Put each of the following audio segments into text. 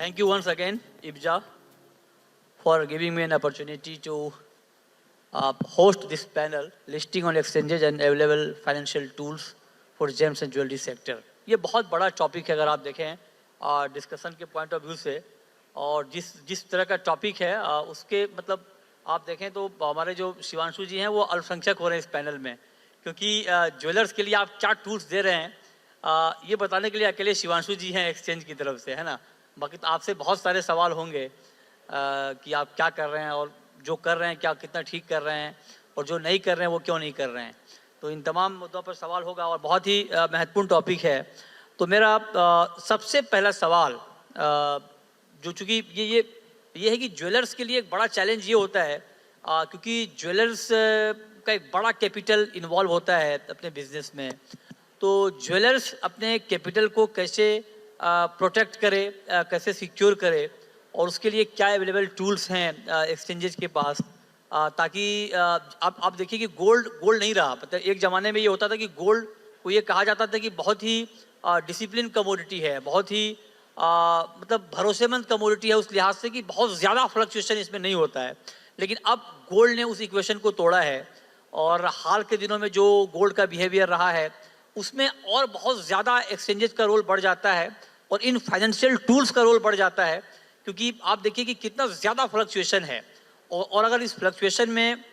Thank you once again, Ibja, for giving me an opportunity to host this panel, listing on exchanges and available financial tools for gems and jewelry sector. ये बहुत बड़ा topic है अगर आप देखें discussion के point of view से, और जिस जिस तरह का टॉपिक है उसके मतलब आप देखें तो हमारे जो शिवांशु जी हैं वो अल्पसंख्यक हो रहे हैं इस पैनल में, क्योंकि ज्वेलर्स के लिए आप क्या टूल्स दे रहे हैं ये बताने के लिए अकेले शिवांशु जी हैं एक्सचेंज की तरफ से, है ना। बाकी तो आपसे बहुत सारे सवाल होंगे कि आप क्या कर रहे हैं और जो कर रहे हैं क्या कितना ठीक कर रहे हैं, और जो नहीं कर रहे हैं वो क्यों नहीं कर रहे हैं। तो इन तमाम मुद्दों पर सवाल होगा और बहुत ही महत्वपूर्ण टॉपिक है। तो मेरा सबसे पहला सवाल जो चूँकि ये है कि ज्वेलर्स के लिए एक बड़ा चैलेंज ये होता है क्योंकि ज्वेलर्स का एक बड़ा कैपिटल इन्वॉल्व होता है अपने बिजनेस में। तो ज्वेलर्स अपने कैपिटल को कैसे प्रोटेक्ट करे, कैसे सिक्योर करे, और उसके लिए क्या अवेलेबल टूल्स हैं एक्सचेंजेस के पास, ताकि आप देखिए कि गोल्ड नहीं रहा। मतलब एक ज़माने में ये होता था कि गोल्ड को ये कहा जाता था कि बहुत ही डिसिप्लिन कमोडिटी है, बहुत ही मतलब भरोसेमंद कमोडिटी है उस लिहाज से कि बहुत ज़्यादा फ्लक्चुएशन इसमें नहीं होता है। लेकिन अब गोल्ड ने उस इक्वेशन को तोड़ा है, और हाल के दिनों में जो गोल्ड का बिहेवियर रहा है उसमें और बहुत ज़्यादा एक्सचेंजेस का रोल बढ़ जाता है और इन फाइनेंशियल टूल्स का रोल बढ़ जाता है, क्योंकि आप देखिए कि कितना ज़्यादा फ्लक्चुएशन है। और अगर इस फ्लक्चुएशन में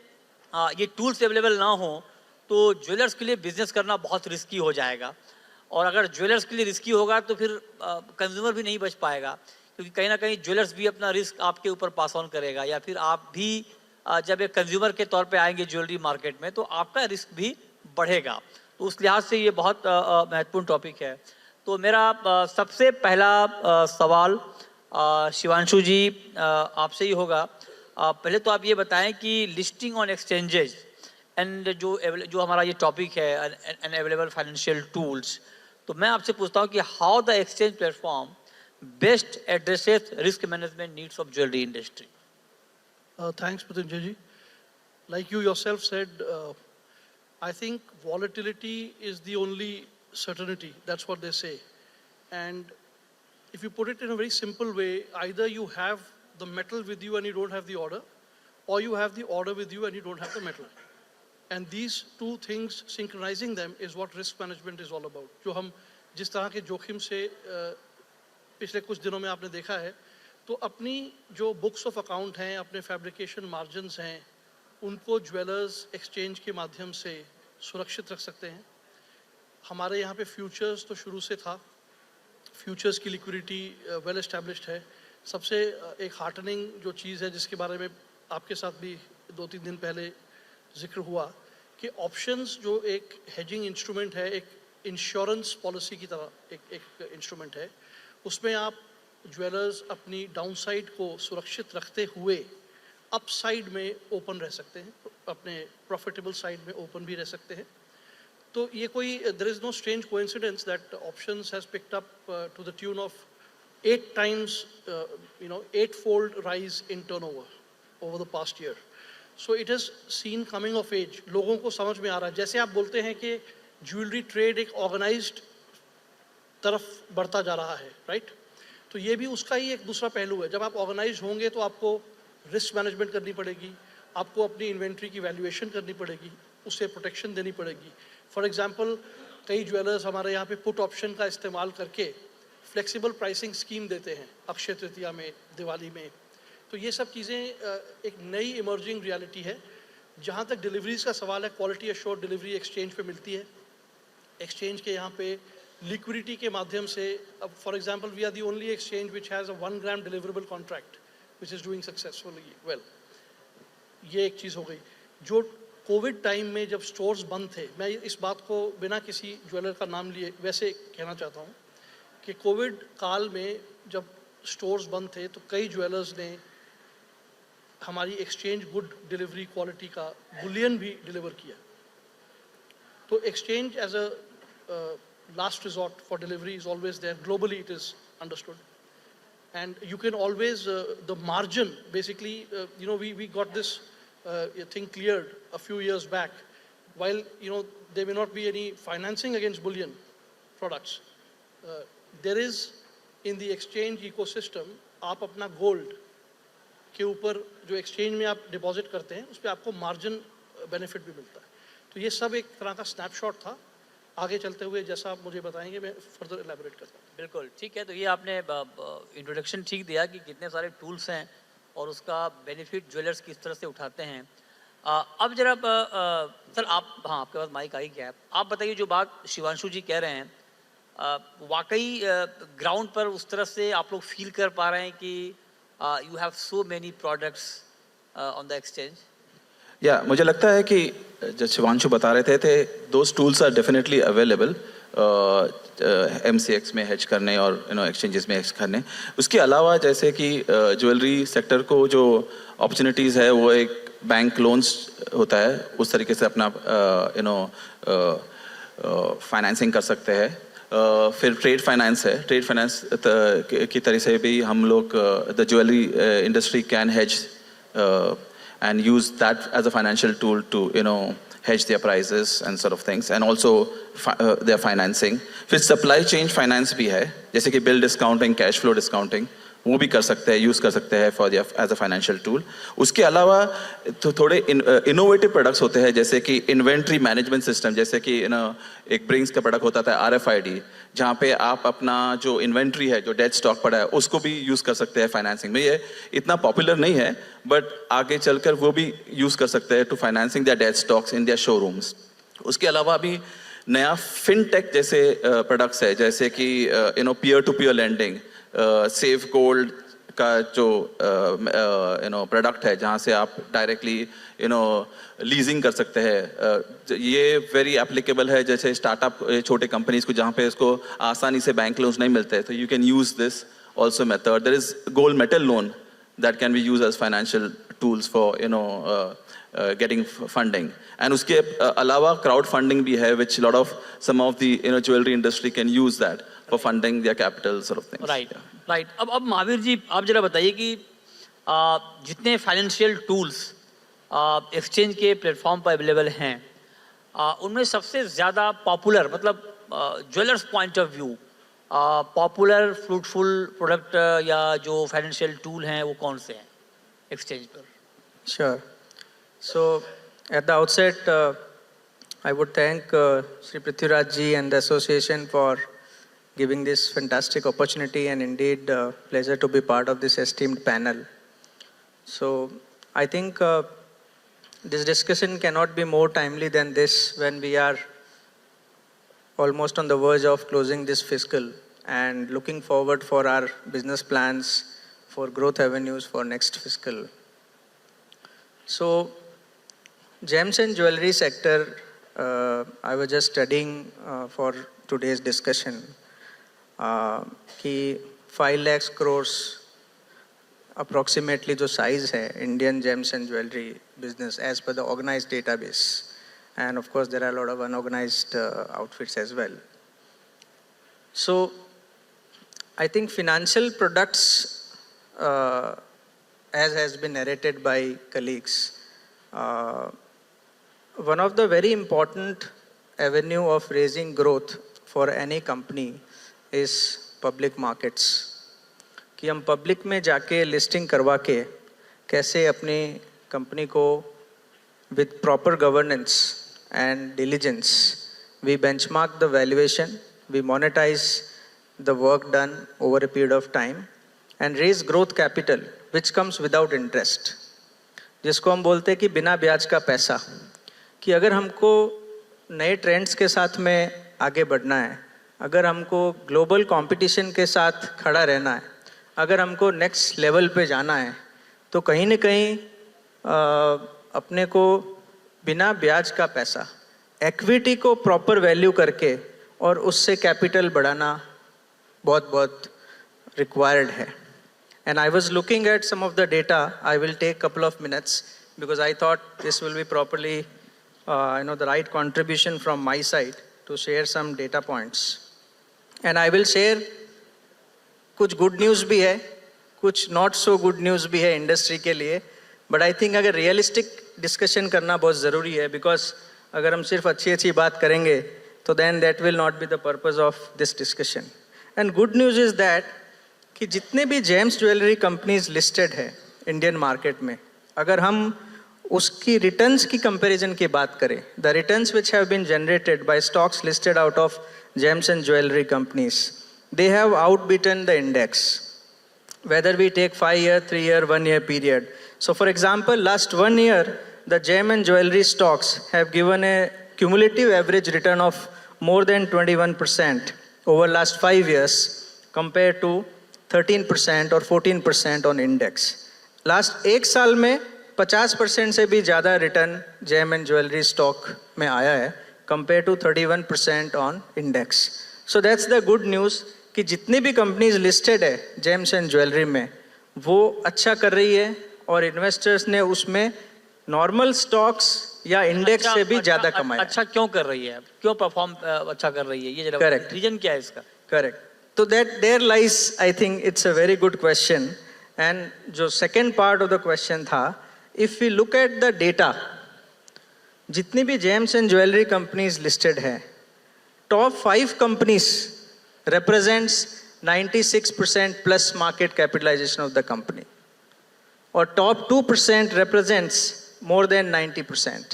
ये टूल्स अवेलेबल ना हो तो ज्वेलर्स के लिए बिजनेस करना बहुत रिस्की हो जाएगा, और अगर ज्वेलर्स के लिए रिस्की होगा तो फिर कंज्यूमर भी नहीं बच पाएगा, क्योंकि कहीं ना कहीं ज्वेलर्स भी अपना रिस्क आपके ऊपर पास ऑन करेगा, या फिर आप भी जब एक कंज्यूमर के तौर पे आएंगे ज्वेलरी मार्केट में तो आपका रिस्क भी बढ़ेगा। तो उस लिहाज से ये बहुत महत्वपूर्ण टॉपिक है। तो मेरा सबसे पहला सवाल शिवांशु जी आपसे ही होगा। पहले तो आप ये बताएं कि लिस्टिंग ऑन एक्सचेंजेस एंड जो हमारा ये टॉपिक है एंड अवेलेबल फाइनेंशियल टूल्स, तो मैं आपसे पूछता हूँ कि how the exchange platform best addresses risk management needs of jewellery industry. Thanks, Patanjali ji. Like you yourself said, I think volatility is the only certainty. That's what they say. And if you put it in a very simple way, either you have the metal with you and you don't have the order, or you have the order with you and you don't have the metal. And these two things, synchronizing them, is what risk management is all about. जो हम जिस तरह के जोखिम से पिछले कुछ दिनों में आपने देखा है, तो अपनी जो बुक्स ऑफ अकाउंट हैं, अपने फैब्रिकेशन मार्जिन्स हैं, उनको ज्वेलर्स एक्सचेंज के माध्यम से सुरक्षित रख सकते हैं। हमारे यहाँ पे फ्यूचर्स तो शुरू से था, फ्यूचर्स की लिक्विडिटी वेल एस्टैब्लिश्ड है। सबसे एक हार्टनिंग जो चीज़ है जिसके बारे में आपके साथ भी 2-3 दिन पहले जिक्र हुआ कि ऑप्शंस जो एक हेजिंग इंस्ट्रूमेंट है, एक इंश्योरेंस पॉलिसी की तरह एक इंस्ट्रूमेंट है, उसमें आप ज्वेलर्स अपनी डाउनसाइड को सुरक्षित रखते हुए अपसाइड में ओपन रह सकते हैं, अपने प्रॉफिटेबल साइड में ओपन भी रह सकते हैं। तो ये कोई there is no strange coincidence that options has picked up to the tune of 8 times 8-fold rise in turnover over the past year. So it has seen coming of age. लोगों को समझ में आ रहा है, जैसे आप बोलते हैं कि ज्वेलरी ट्रेड एक ऑर्गेनाइज्ड तरफ बढ़ता जा रहा है, राइट? तो ये भी उसका ही एक दूसरा पहलू है। जब आप ऑर्गेनाइज होंगे तो आपको रिस्क मैनेजमेंट करनी पड़ेगी, आपको अपनी इन्वेंट्री की वैल्यूएशन करनी पड़ेगी, उससे प्रोटेक्शन देनी पड़ेगी। फॉर एग्जांपल, कई ज्वेलर्स हमारे यहाँ पे पुट ऑप्शन का इस्तेमाल करके फ्लेक्सिबल प्राइसिंग स्कीम देते हैं अक्षय तृतीया में, दिवाली में। तो ये सब चीज़ें एक नई इमर्जिंग रियलिटी है। जहाँ तक डिलीवरीज का सवाल है, क्वालिटी एश्योर्ड डिलीवरी एक्सचेंज पे मिलती है। एक्सचेंज के यहाँ पे लिक्विडिटी के माध्यम से, अब for example we are the only exchange which has a 1 gram deliverable contract which is doing successfully well. ये एक चीज़ हो गई। जो कोविड टाइम में जब स्टोर्स बंद थे, मैं इस बात को बिना किसी ज्वेलर का नाम लिए वैसे कहना चाहता हूँ कि कोविड काल में जब स्टोर्स बंद थे तो कई ज्वेलर्स ने हमारी एक्सचेंज गुड डिलीवरी क्वालिटी का बुलियन भी डिलीवर किया। तो exchange as a last resort for delivery is always there. Globally it is understood, and you can always the margin basically we got this thing cleared a few years back. While there may not be any financing against bullion products, there is in the exchange ecosystem आप अपना gold के ऊपर जो exchange में आप deposit करते हैं उस पर आपको मार्जिन बेनिफिट भी मिलता है। तो ये सब एक तरह का स्नैपशॉट था। आगे चलते हुए जैसा आप मुझे बताएंगे मैं फर्दर एलैबोरेट करता हूँ। बिल्कुल ठीक है, तो ये आपने इंट्रोडक्शन ठीक दिया कि कितने सारे टूल्स हैं और उसका बेनिफिट ज्वेलर्स किस तरह से उठाते हैं। अब जरा सर आप, हाँ आपके पास माइक आई क्या है, आप बताइए जो बात शिवांशु जी कह रहे हैं वाकई ग्राउंड पर उस तरह से आप लोग फील कर पा रहे हैं कि you have so many products on the exchange? या मुझे लगता है कि जो शिवांशु बता रहे थे those tools are definitely available MCX में हेज करने और एक्सचेंजेस में हेज करने। उसके अलावा जैसे कि ज्वेलरी सेक्टर को जो अपॉर्चुनिटीज़ है वो एक बैंक लोन्स होता है, उस तरीके से अपना फाइनेंसिंग कर सकते हैं। फिर ट्रेड फाइनेंस है, ट्रेड फाइनेंस की तरह से भी हम लोग the jewellery industry can hedge and use that as a financial tool to hedge their prices and sort of things, and also their financing. फिर supply chain finance भी है, जैसे कि bill discounting, cash flow discounting, वो भी कर सकते हैं, यूज़ कर सकते हैं for as a financial tool. उसके अलावा तो थोड़े इनोवेटिव प्रोडक्ट्स होते हैं, जैसे कि इन्वेंट्री मैनेजमेंट सिस्टम, जैसे कि एक ब्रिंग्स का प्रोडक्ट होता था RFID, जहाँ पे आप अपना जो इन्वेंट्री है, जो डेड स्टॉक पड़ा है, उसको भी यूज़ कर सकते हैं फाइनेंसिंग में। ये इतना पॉपुलर नहीं है बट आगे चलकर वो भी यूज़ कर सकते हैं to financing their dead stocks in their showrooms. उसके अलावा भी नया फिनटेक जैसे प्रोडक्ट्स है, जैसे कि peer to peer lending, safe gold का जो प्रोडक्ट है, जहाँ से आप डायरेक्टली लीजिंग कर सकते हैं। ये वेरी एप्लीकेबल है जैसे स्टार्टअप छोटे कंपनीज को, जहाँ पे इसको आसानी से बैंक लोन्स नहीं मिलते, तो you can use this also method. There is gold metal loan that can be used as financial tools for getting funding, and uske alawa crowd funding bhi hai, which a lot of some of the jewelry industry can use that for funding their capital sort of things. right. अब महावीर जी आप जरा बताइए कि जितने financial tools exchange के platform पर available हैं उनमें सबसे ज़्यादा पॉपुलर, मतलब jewellers point of view popular fruitful product या जो फाइनेंशियल टूल हैं वो कौन से हैं एक्सचेंज पर? Sure. So at the outset, I would thank Sri Prithviraj ji and the association for giving this fantastic opportunity, and indeed pleasure to be part of this esteemed panel. So I think this discussion cannot be more timely than this when we are almost on the verge of closing this fiscal and looking forward for our business plans for growth avenues for next fiscal. So gems and jewelry sector, I was just studying for today's discussion कि 5 lakhs crores approximately जो size है Indian gems and jewelry business as per the organized database. And of course, there are a lot of unorganized outfits as well. So, I think financial products, as has been narrated by colleagues, one of the very important avenue of raising growth for any company is public markets. कि हम public में जाके listing करवा के कैसे अपनी company को with proper governance and diligence, we benchmark the valuation, we monetize the work done over a period of time and raise growth capital which comes without interest, जिसको हम बोलते हैं कि बिना ब्याज का पैसा। कि अगर हमको नए ट्रेंड्स के साथ में आगे बढ़ना है, अगर हमको ग्लोबल कंपटीशन के साथ खड़ा रहना है, अगर हमको नेक्स्ट लेवल पे जाना है, तो कहीं न कहीं अपने को बिना ब्याज का पैसा, इक्विटी को प्रॉपर वैल्यू करके और उससे कैपिटल बढ़ाना बहुत बहुत रिक्वायर्ड है। And I was looking at some of the data, I will take couple of minutes because I thought this will be properly the right contribution from my side to share some data points. And I will share कुछ good news भी है, कुछ not so good news भी है industry के लिए, but I think अगर realistic discussion करना बहुत ज़रूरी है, बिकॉज अगर हम सिर्फ अच्छी अच्छी बात करेंगे तो then that will not be the purpose of this discussion. And good news is that कि जितने भी जेम्स ज्वेलरी कंपनीज लिस्टेड है इंडियन मार्केट में, अगर हम उसकी रिटर्न्स की कंपैरिजन की बात करें, the returns which have been generated by stocks listed out of gems and jewellery companies, they have outbeaten the index, whether we take 5-year, 3-year, 1-year period. So for example, last 1 year, the gem and jewelry stocks have given a cumulative average return of more than 21% over last 5 years compared to 13% or 14% on index. Last एक साल में 50% से भी ज़्यादा return gem and jewellery stock में आया है compared to 31% on index. So that's the good news कि जितनी भी कंपनीज लिस्टेड है जेम्स एंड ज्वेलरी में वो अच्छा कर रही है और इन्वेस्टर्स ने उसमें नॉर्मल स्टॉक्स या इंडेक्स से भी ज़्यादा कमाया। अच्छा क्यों कर रही है, क्यों परफॉर्म अच्छा कर रही है, ये जरा Correct. रीजन क्या है इसका? करेक्ट, तो that there lies, I think it's a very good question. And जो second part of the question था, if we look at the data, जितनी भी gems and jewellery companies listed है, top 5 companies represents 96% plus market capitalization of the company, और top 2% represents more than 90%.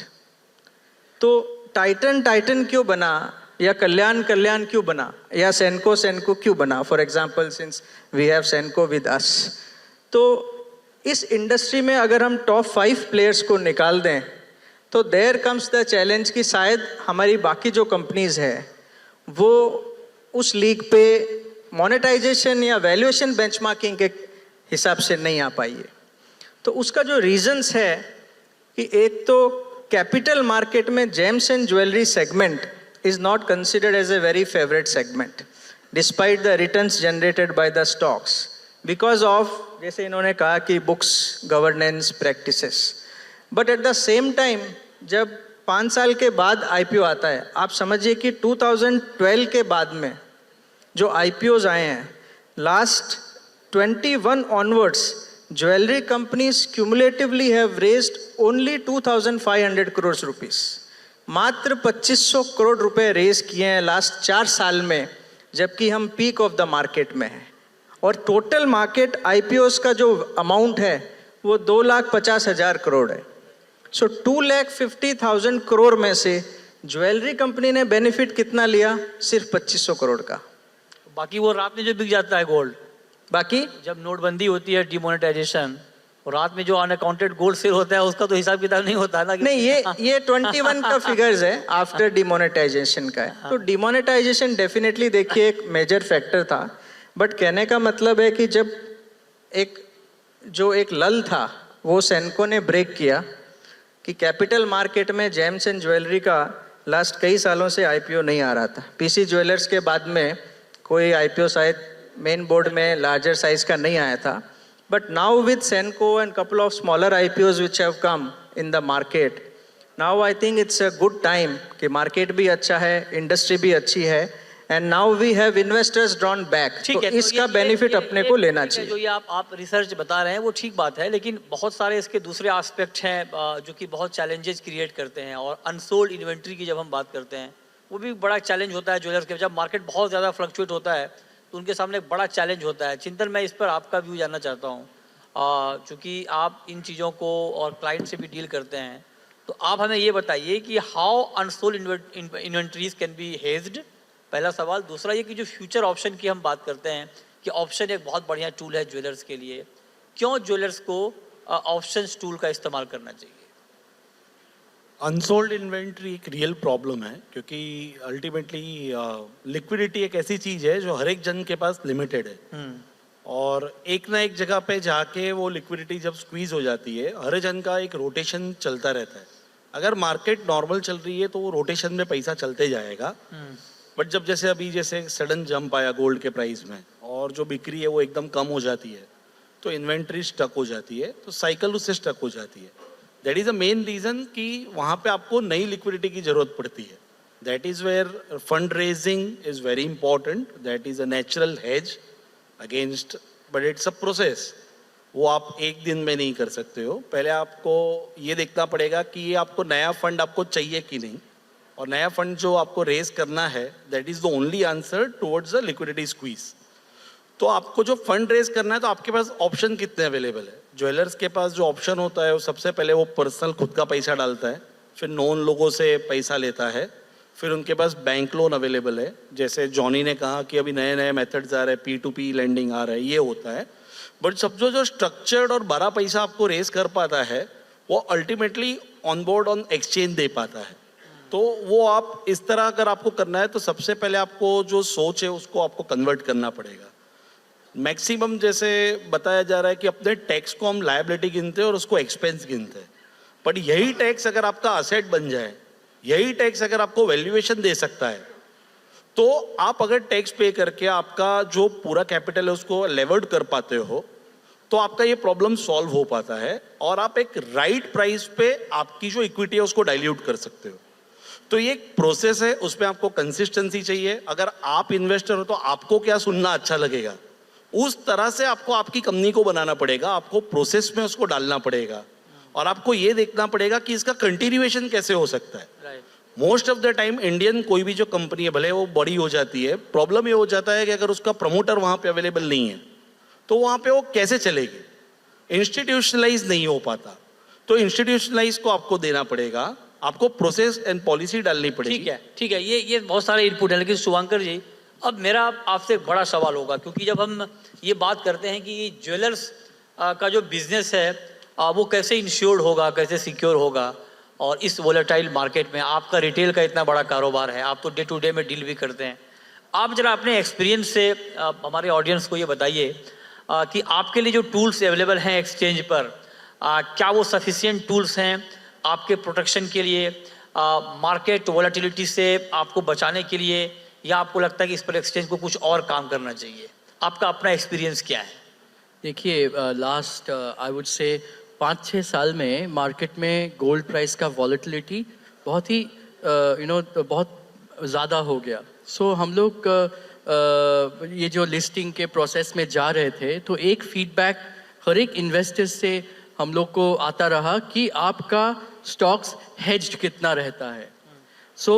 तो Titan क्यों बना, या कल्याण क्यों बना, या सेनको क्यों बना? For example, since we have Senco with us, तो इस इंडस्ट्री में अगर हम टॉप 5 प्लेयर्स को निकाल दें तो देयर कम्स द चैलेंज कि शायद हमारी बाकी जो कंपनीज है वो उस लीग पे मोनेटाइजेशन या वैल्यूएशन बेंचमार्किंग के हिसाब से नहीं आ पाई है। तो उसका जो रीजंस है कि एक तो कैपिटल मार्केट में gems and jewellery segment is not considered as a very favourite segment despite the returns generated by the stocks, because of, जैसे इन्होंने कहा कि books governance practices. But at the same time जब 5 साल के बाद IPO आता है, आप समझिए कि 2012 के बाद में जो आईपीओज आए हैं, last 21 onwards jewellery companies cumulatively have raised only 2500 crore rupees. मात्र 2500 करोड़ रुपए रेज किए हैं लास्ट 4 साल में, जबकि हम पीक ऑफ द मार्केट में हैं। और टोटल मार्केट आईपीओज का जो अमाउंट है वो 2,50,000 करोड़ है। सो 2,50,000 करोड़ में से ज्वेलरी कंपनी ने बेनिफिट कितना लिया? सिर्फ 2500 करोड़ का। बाकी वो रात में जो बिक जाता है गोल्ड, बाकी जब नोटबंदी होती है, डिमोनेटाइजेशन, और रात में जो अनअकाउंटेड गोल्ड सेल होता है उसका तो हिसाब किताब नहीं होता ना। नहीं, ये 21 का फिगर्स है, आफ्टर डिमोनेटाइजेशन का है। तो डिमोनेटाइजेशन डेफिनेटली देखिए एक मेजर फैक्टर था, बट कहने का मतलब है कि जब एक लल था वो सेनको ने ब्रेक किया कि कैपिटल मार्केट में जेम्स एंड ज्वेलरी का लास्ट कई सालों से आईपीओ नहीं आ रहा था। पीसी ज्वेलर्स के बाद में कोई आईपीओ शायद मेन बोर्ड में लार्जर साइज का नहीं आया था। But now with Senco and couple of smaller IPOs which have come in the market, now I think it's a good time कि मार्केट भी अच्छा है, इंडस्ट्री भी अच्छी है, and now we have investors drawn back. तो इसका बेनिफिट अपने को लेना चाहिए। जो ये आप रिसर्च बता रहे हैं वो ठीक बात है, लेकिन बहुत सारे इसके दूसरे एस्पेक्ट हैं जो कि बहुत चैलेंजेस क्रिएट करते हैं। और अनसोल्ड इन्वेंट्री की जब हम बात करते हैं वो भी बड़ा चैलेंज होता है ज्वेलर्स के। जब मार्केट बहुत ज़्यादा फ्लक्चुएट होता है तो उनके सामने एक बड़ा चैलेंज होता है। चिंतन, मैं इस पर आपका व्यू जानना चाहता हूँ, चूँकि आप इन चीज़ों को और क्लाइंट से भी डील करते हैं, तो आप हमें ये बताइए कि how unsold inventories can be hedged, पहला सवाल। दूसरा ये कि जो फ्यूचर ऑप्शन की हम बात करते हैं कि ऑप्शन एक बहुत बढ़िया टूल है ज्वेलर्स के लिए, क्यों ज्वेलर्स को ऑप्शंस टूल का इस्तेमाल करना चाहिए? अनसोल्ड इन्वेंट्री एक रियल प्रॉब्लम है, क्योंकि अल्टीमेटली लिक्विडिटी एक ऐसी चीज़ है जो हर एक जन के पास लिमिटेड है, और एक ना एक जगह पे जाके वो लिक्विडिटी जब स्क्वीज हो जाती है, हर जन का एक रोटेशन चलता रहता है। अगर मार्केट नॉर्मल चल रही है तो वो रोटेशन में पैसा चलते जाएगा, बट जब जैसे अभी जैसे सडन जंप आया गोल्ड के प्राइस में और जो बिक्री है वो एकदम कम हो जाती है, तो इन्वेंट्री स्टक हो जाती है, तो साइकिल उससे स्टक हो जाती है। That is the main reason कि वहाँ पे आपको नई लिक्विडिटी की ज़रूरत पड़ती है। That is where fund raising is very important, that is a natural hedge against, but it's a process. वो आप एक दिन में नहीं कर सकते हो। पहले आपको ये देखना पड़ेगा कि ये आपको नया फंड आपको चाहिए कि नहीं, और नया फंड जो आपको रेज करना है that is the only answer towards the liquidity squeeze. तो आपको जो फंड रेज करना है तो आपके पास ऑप्शन कितने अवेलेबल है? ज्वेलर्स के पास जो ऑप्शन होता है वो सबसे पहले वो पर्सनल खुद का पैसा डालता है, फिर नॉन लोगों से पैसा लेता है, फिर उनके पास बैंक लोन अवेलेबल है, जैसे जॉनी ने कहा कि अभी नए नए मेथड्स आ रहे हैं, P2P लेंडिंग आ रहा है, ये होता है। बट सब जो स्ट्रक्चर्ड और बड़ा पैसा आपको रेज कर पाता है वो ultimately on board on exchange दे पाता है। तो वो आप इस तरह अगर आपको करना है तो सबसे पहले आपको जो सोच है उसको आपको कन्वर्ट करना पड़ेगा। मैक्सिमम जैसे बताया जा रहा है कि अपने टैक्स को हम लायबिलिटी गिनते हैं और उसको एक्सपेंस गिनते हैं, बट यही टैक्स अगर आपका असेट बन जाए, यही टैक्स अगर आपको वैल्यूएशन दे सकता है, तो आप अगर टैक्स पे करके आपका जो पूरा कैपिटल है उसको लेवर्ड कर पाते हो तो आपका ये प्रॉब्लम सॉल्व हो पाता है और आप एक राइट प्राइस पे आपकी जो इक्विटी है उसको डाइल्यूट कर सकते हो। तो ये एक प्रोसेस है, उसमें आपको कंसिस्टेंसी चाहिए। अगर आप इन्वेस्टर हो तो आपको क्या सुनना अच्छा लगेगा, उस तरह से आपको आपकी कंपनी को बनाना पड़ेगा, आपको प्रोसेस में उसको डालना पड़ेगा और आपको ये देखना पड़ेगा कि इसका कंटिन्यूएशन कैसे हो सकता है। Most of the time Indian कोई भी जो कंपनी है भले वो बड़ी हो जाती है, प्रॉब्लम ये हो जाता है कि अगर उसका प्रमोटर वहाँ पे अवेलेबल नहीं है तो वहाँ पे वो कैसे चलेगी, इंस्टीट्यूशनलाइज नहीं हो पाता। तो इंस्टीट्यूशनलाइज को आपको देना पड़ेगा, आपको प्रोसेस एंड पॉलिसी डालनी पड़ेगी। ठीक है, ये बहुत सारे इनपुट है, लेकिन शुभांकर जी अब मेरा आपसे एक बड़ा सवाल होगा, क्योंकि जब हम ये बात करते हैं कि ज्वेलर्स का जो बिजनेस है वो कैसे इंश्योर्ड होगा, कैसे सिक्योर होगा, और इस वोलेटाइल मार्केट में आपका रिटेल का इतना बड़ा कारोबार है, आप तो डे टू डे में डील भी करते हैं, आप जरा अपने एक्सपीरियंस से हमारे ऑडियंस को ये बताइए कि आपके लिए जो टूल्स अवेलेबल हैं एक्सचेंज पर, क्या वो सफिशिएंट टूल्स हैं आपके प्रोटेक्शन के लिए, मार्केट वोलेटिलिटी से आपको बचाने के लिए, या आपको लगता है कि इस पर एक्सचेंज को कुछ और काम करना चाहिए? आपका अपना एक्सपीरियंस क्या है? देखिए, लास्ट आई वुड से 5-6 साल में मार्केट में गोल्ड प्राइस का वॉलेटिलिटी बहुत ही बहुत ज़्यादा हो गया। सो हम लोग ये जो लिस्टिंग के प्रोसेस में जा रहे थे तो एक फीडबैक हर एक इन्वेस्टर से हम लोग को आता रहा कि आपका स्टॉक्स हेज्ड कितना रहता है। So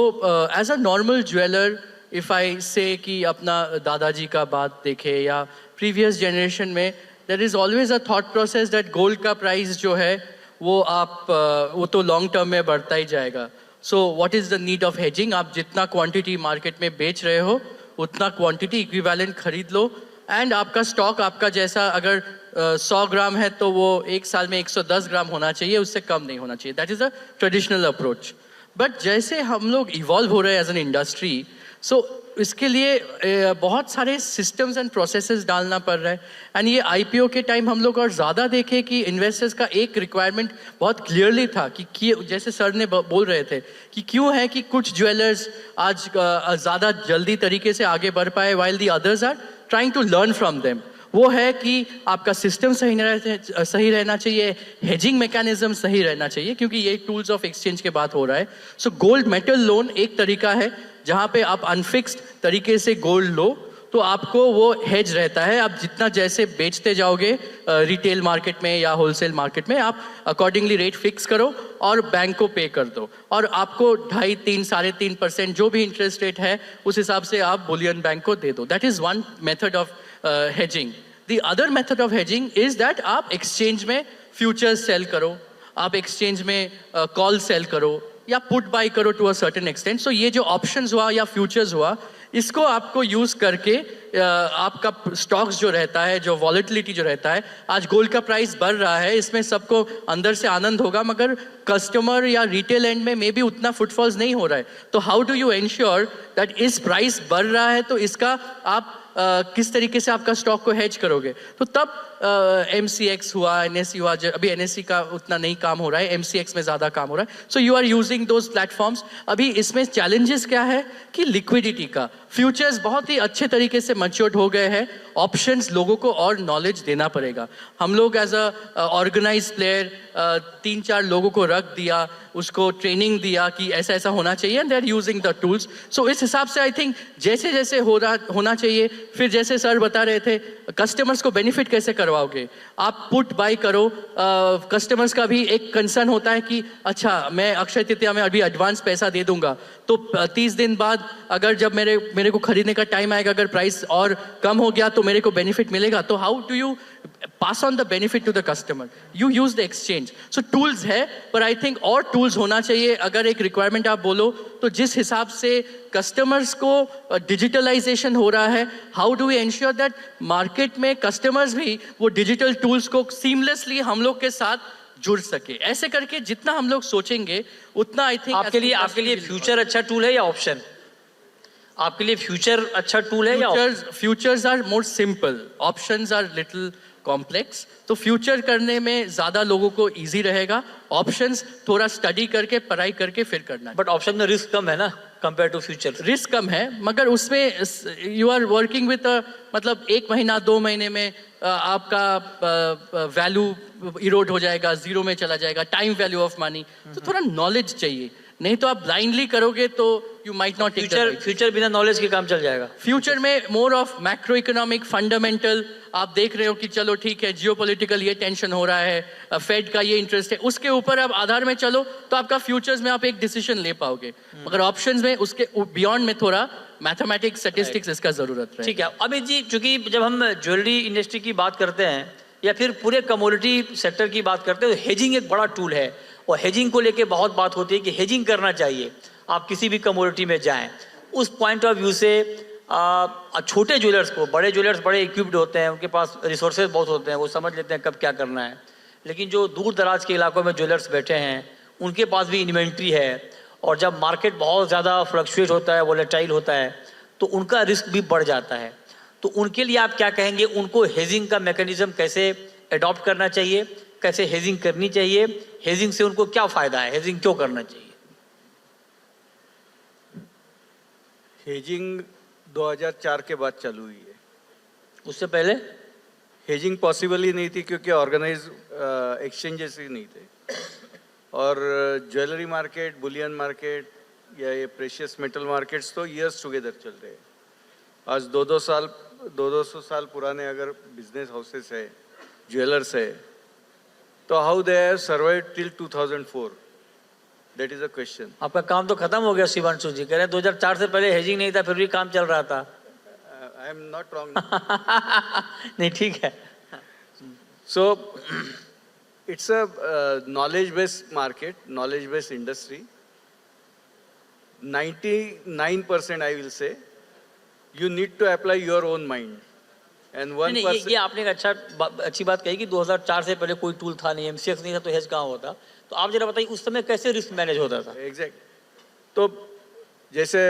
as a normal jeweller if I say कि अपना दादाजी का बात देखे या प्रीवियस जनरेशन में, there is always a thought process that gold का प्राइस जो है वो तो लॉन्ग टर्म में बढ़ता ही जाएगा। So what is the need of hedging? आप जितना क्वांटिटी मार्केट में बेच रहे हो उतना क्वांटिटी इक्विवेलेंट खरीद लो, एंड आपका स्टॉक आपका जैसा अगर 100 ग्राम है तो वो एक साल में 110 ग्राम होना चाहिए, उससे कम नहीं होना चाहिए। That is a traditional approach. But जैसे हम लोग इवॉल्व हो रहे हैं एज एन इंडस्ट्री, सो इसके लिए बहुत सारे सिस्टम्स एंड प्रोसेसेस डालना पड़ रहा है। एंड ये IPO के टाइम हम लोग और ज़्यादा देखे कि इन्वेस्टर्स का एक रिक्वायरमेंट बहुत क्लियरली था कि जैसे सर ने बोल रहे थे कि क्यों है कि कुछ ज्वेलर्स आज ज़्यादा जल्दी तरीके से आगे बढ़ पाए while the others are trying to learn from them. वो है कि आपका सिस्टम सही रहना चाहिए, हेजिंग मैकेनिज्म सही रहना चाहिए, क्योंकि ये टूल्स ऑफ एक्सचेंज के बात हो रहा है। सो गोल्ड मेटल लोन एक तरीका है जहाँ पे आप अनफिक्स्ड तरीके से गोल्ड लो तो आपको वो हेज रहता है। आप जितना जैसे बेचते जाओगे रिटेल मार्केट में या होलसेल मार्केट में, आप अकॉर्डिंगली रेट फिक्स करो और बैंक को पे कर दो, और आपको 2.5, 3.5% जो भी इंटरेस्ट रेट है उस हिसाब से आप बुलियन बैंक को दे दो। That is one method of hedging. The other method of hedging is that आप exchange में futures sell करो, आप exchange में call sell करो या put buy करो to a certain extent. So ये जो options हुआ या futures हुआ, इसको आपको यूज़ करके आपका स्टॉक्स जो रहता है, जो वॉलेटिलिटी जो रहता है, आज गोल्ड का प्राइस बढ़ रहा है, इसमें सबको अंदर से आनंद होगा, मगर कस्टमर या रिटेल एंड में मे बी उतना फुटफॉल्स नहीं हो रहा है। तो how do you ensure that इस प्राइस बढ़ रहा है तो इसका आप किस तरीके से आपका स्टॉक को हेज करोगे? तो तब MCX हुआ, NSE हुआ, अभी NSE का उतना नहीं काम हो रहा है, MCX में ज़्यादा काम हो रहा है। So you are using those platforms. अभी इसमें चैलेंजेस क्या है कि लिक्विडिटी का, फ्यूचर्स बहुत ही अच्छे तरीके से मैच्योर्ड हो गए हैं, ऑप्शंस लोगों को और नॉलेज देना पड़ेगा। हम लोग एज अ ऑर्गेनाइज प्लेयर 3-4 लोगों को रख दिया, उसको ट्रेनिंग दिया कि ऐसा ऐसा होना चाहिए, and they are using the tools. So इस हिसाब से आई थिंक जैसे जैसे होना चाहिए। फिर जैसे सर बता रहे थे, कस्टमर्स को बेनिफिट कैसे करवाओगे? आप पुट बाय करो। कस्टमर्स का भी एक कंसर्न होता है कि अच्छा मैं अक्षय तृतीया में अभी एडवांस पैसा दे दूंगा तो 30 दिन बाद अगर जब मेरे को खरीदने का टाइम आएगा, अगर प्राइस और कम हो गया तो मेरे को बेनिफिट मिलेगा. तो how do you pass on the benefit to the customer? You use the exchange. So tools है, पर आई थिंक और टूल्स होना चाहिए. अगर एक रिक्वायरमेंट आप बोलो तो जिस हिसाब से कस्टमर्स को डिजिटलाइजेशन हो रहा है, how do we ensure that market में कस्टमर्स भी वो डिजिटल टूल्स को सीमलेसली हम लोग के साथ जुड़ सके. ऐसे करके जितना हम लोग सोचेंगे उतना आई थिंक आपके लिए फ्यूचर अच्छा टूल है या ऑप्शन? आपके लिए फ्यूचर अच्छा टूल है या futures are more simple, options are little complex. तो फ्यूचर करने में ज्यादा लोगों को इजी रहेगा. ऑप्शंस थोड़ा स्टडी करके, पढ़ाई करके फिर करना. बट ऑप्शन में रिस्क कम है ना कंपेयर टू फ्यूचर? रिस्क कम है, मगर उसमें यू आर वर्किंग विद मतलब 1 महीना 2 महीने में आपका वैल्यू इरोड हो जाएगा, जीरो में चला जाएगा, टाइम वैल्यू ऑफ मनी. तो थोड़ा नॉलेज चाहिए, नहीं तो आप ब्लाइंडली करोगे तो यू माइट नॉट. फ्यूचर बिना नॉलेज के काम चल जाएगा. फ्यूचर में more of macro economic fundamental. आप देख रहे हो कि चलो ठीक है, जियोपॉलिटिकल ये टेंशन हो रहा है, फेड का ये इंटरेस्ट है, उसके ऊपर आप आधार में चलो तो आपका फ्यूचर्स में आप एक डिसीजन ले पाओगे. मगर ऑप्शंस में उसके बियॉन्ड में थोड़ा मैथमेटिक्स, स्टैटिस्टिक्स इसका जरूरत है. ठीक है अमित जी, चूंकि जब हम ज्वेलरी इंडस्ट्री की बात करते हैं या फिर पूरे कमोडिटी सेक्टर की बात करते हैं तो हेजिंग एक बड़ा टूल है. और हेजिंग को लेके बहुत बात होती है कि हेजिंग करना चाहिए. आप किसी भी कमोडिटी में जाएं, उस पॉइंट ऑफ व्यू से छोटे ज्वेलर्स को, बड़े ज्वेलर्स बड़े इक्विप्ड होते हैं, उनके पास रिसोर्सेज बहुत होते हैं, वो समझ लेते हैं कब क्या करना है. लेकिन जो दूर दराज के इलाकों में ज्वेलर्स बैठे हैं, उनके पास भी इन्वेंट्री है, और जब मार्केट बहुत ज़्यादा फ्लक्चुएट होता है, वोलेटाइल होता है, तो उनका रिस्क भी बढ़ जाता है. तो उनके लिए आप क्या कहेंगे? उनको हेजिंग का मैकेनिज्म कैसे अडॉप्ट करना चाहिए, कैसे हेजिंग करनी चाहिए, हेजिंग से उनको क्या फ़ायदा है, हेजिंग क्यों करना चाहिए? हेजिंग 2004 के बाद चालू हुई है. उससे पहले हेजिंग पॉसिबल ही नहीं थी क्योंकि ऑर्गेनाइज एक्सचेंजेस ही नहीं थे. और ज्वेलरी मार्केट, बुलियन मार्केट या ये प्रेशियस मेटल मार्केट्स तो ईयर्स टुगेदर चल रहे हैं. आज 200 साल पुराने अगर बिजनेस हाउसेस है, ज्वेलर्स है, तो how they have survived till 2004? That is a question. आपका काम तो खत्म हो गया. शिवांशु जी कह रहे हैं 2004 से पहले हेजिंग नहीं था, फिर भी काम चल रहा था. I am not wrong. नहीं, ठीक है. So it's a knowledge-based market, knowledge-based industry. 99% I will say, you need to apply your own mind. And one नहीं, person. ये आपने एक अच्छी बात कही कि 2004 से पहले कोई टूल था नहीं, एमसीएक्स नहीं था, तो हेज कहाँ होता. तो आप जरा बताइए उस समय कैसे रिस्क मैनेज होता था? एग्जैक्ट. तो जैसे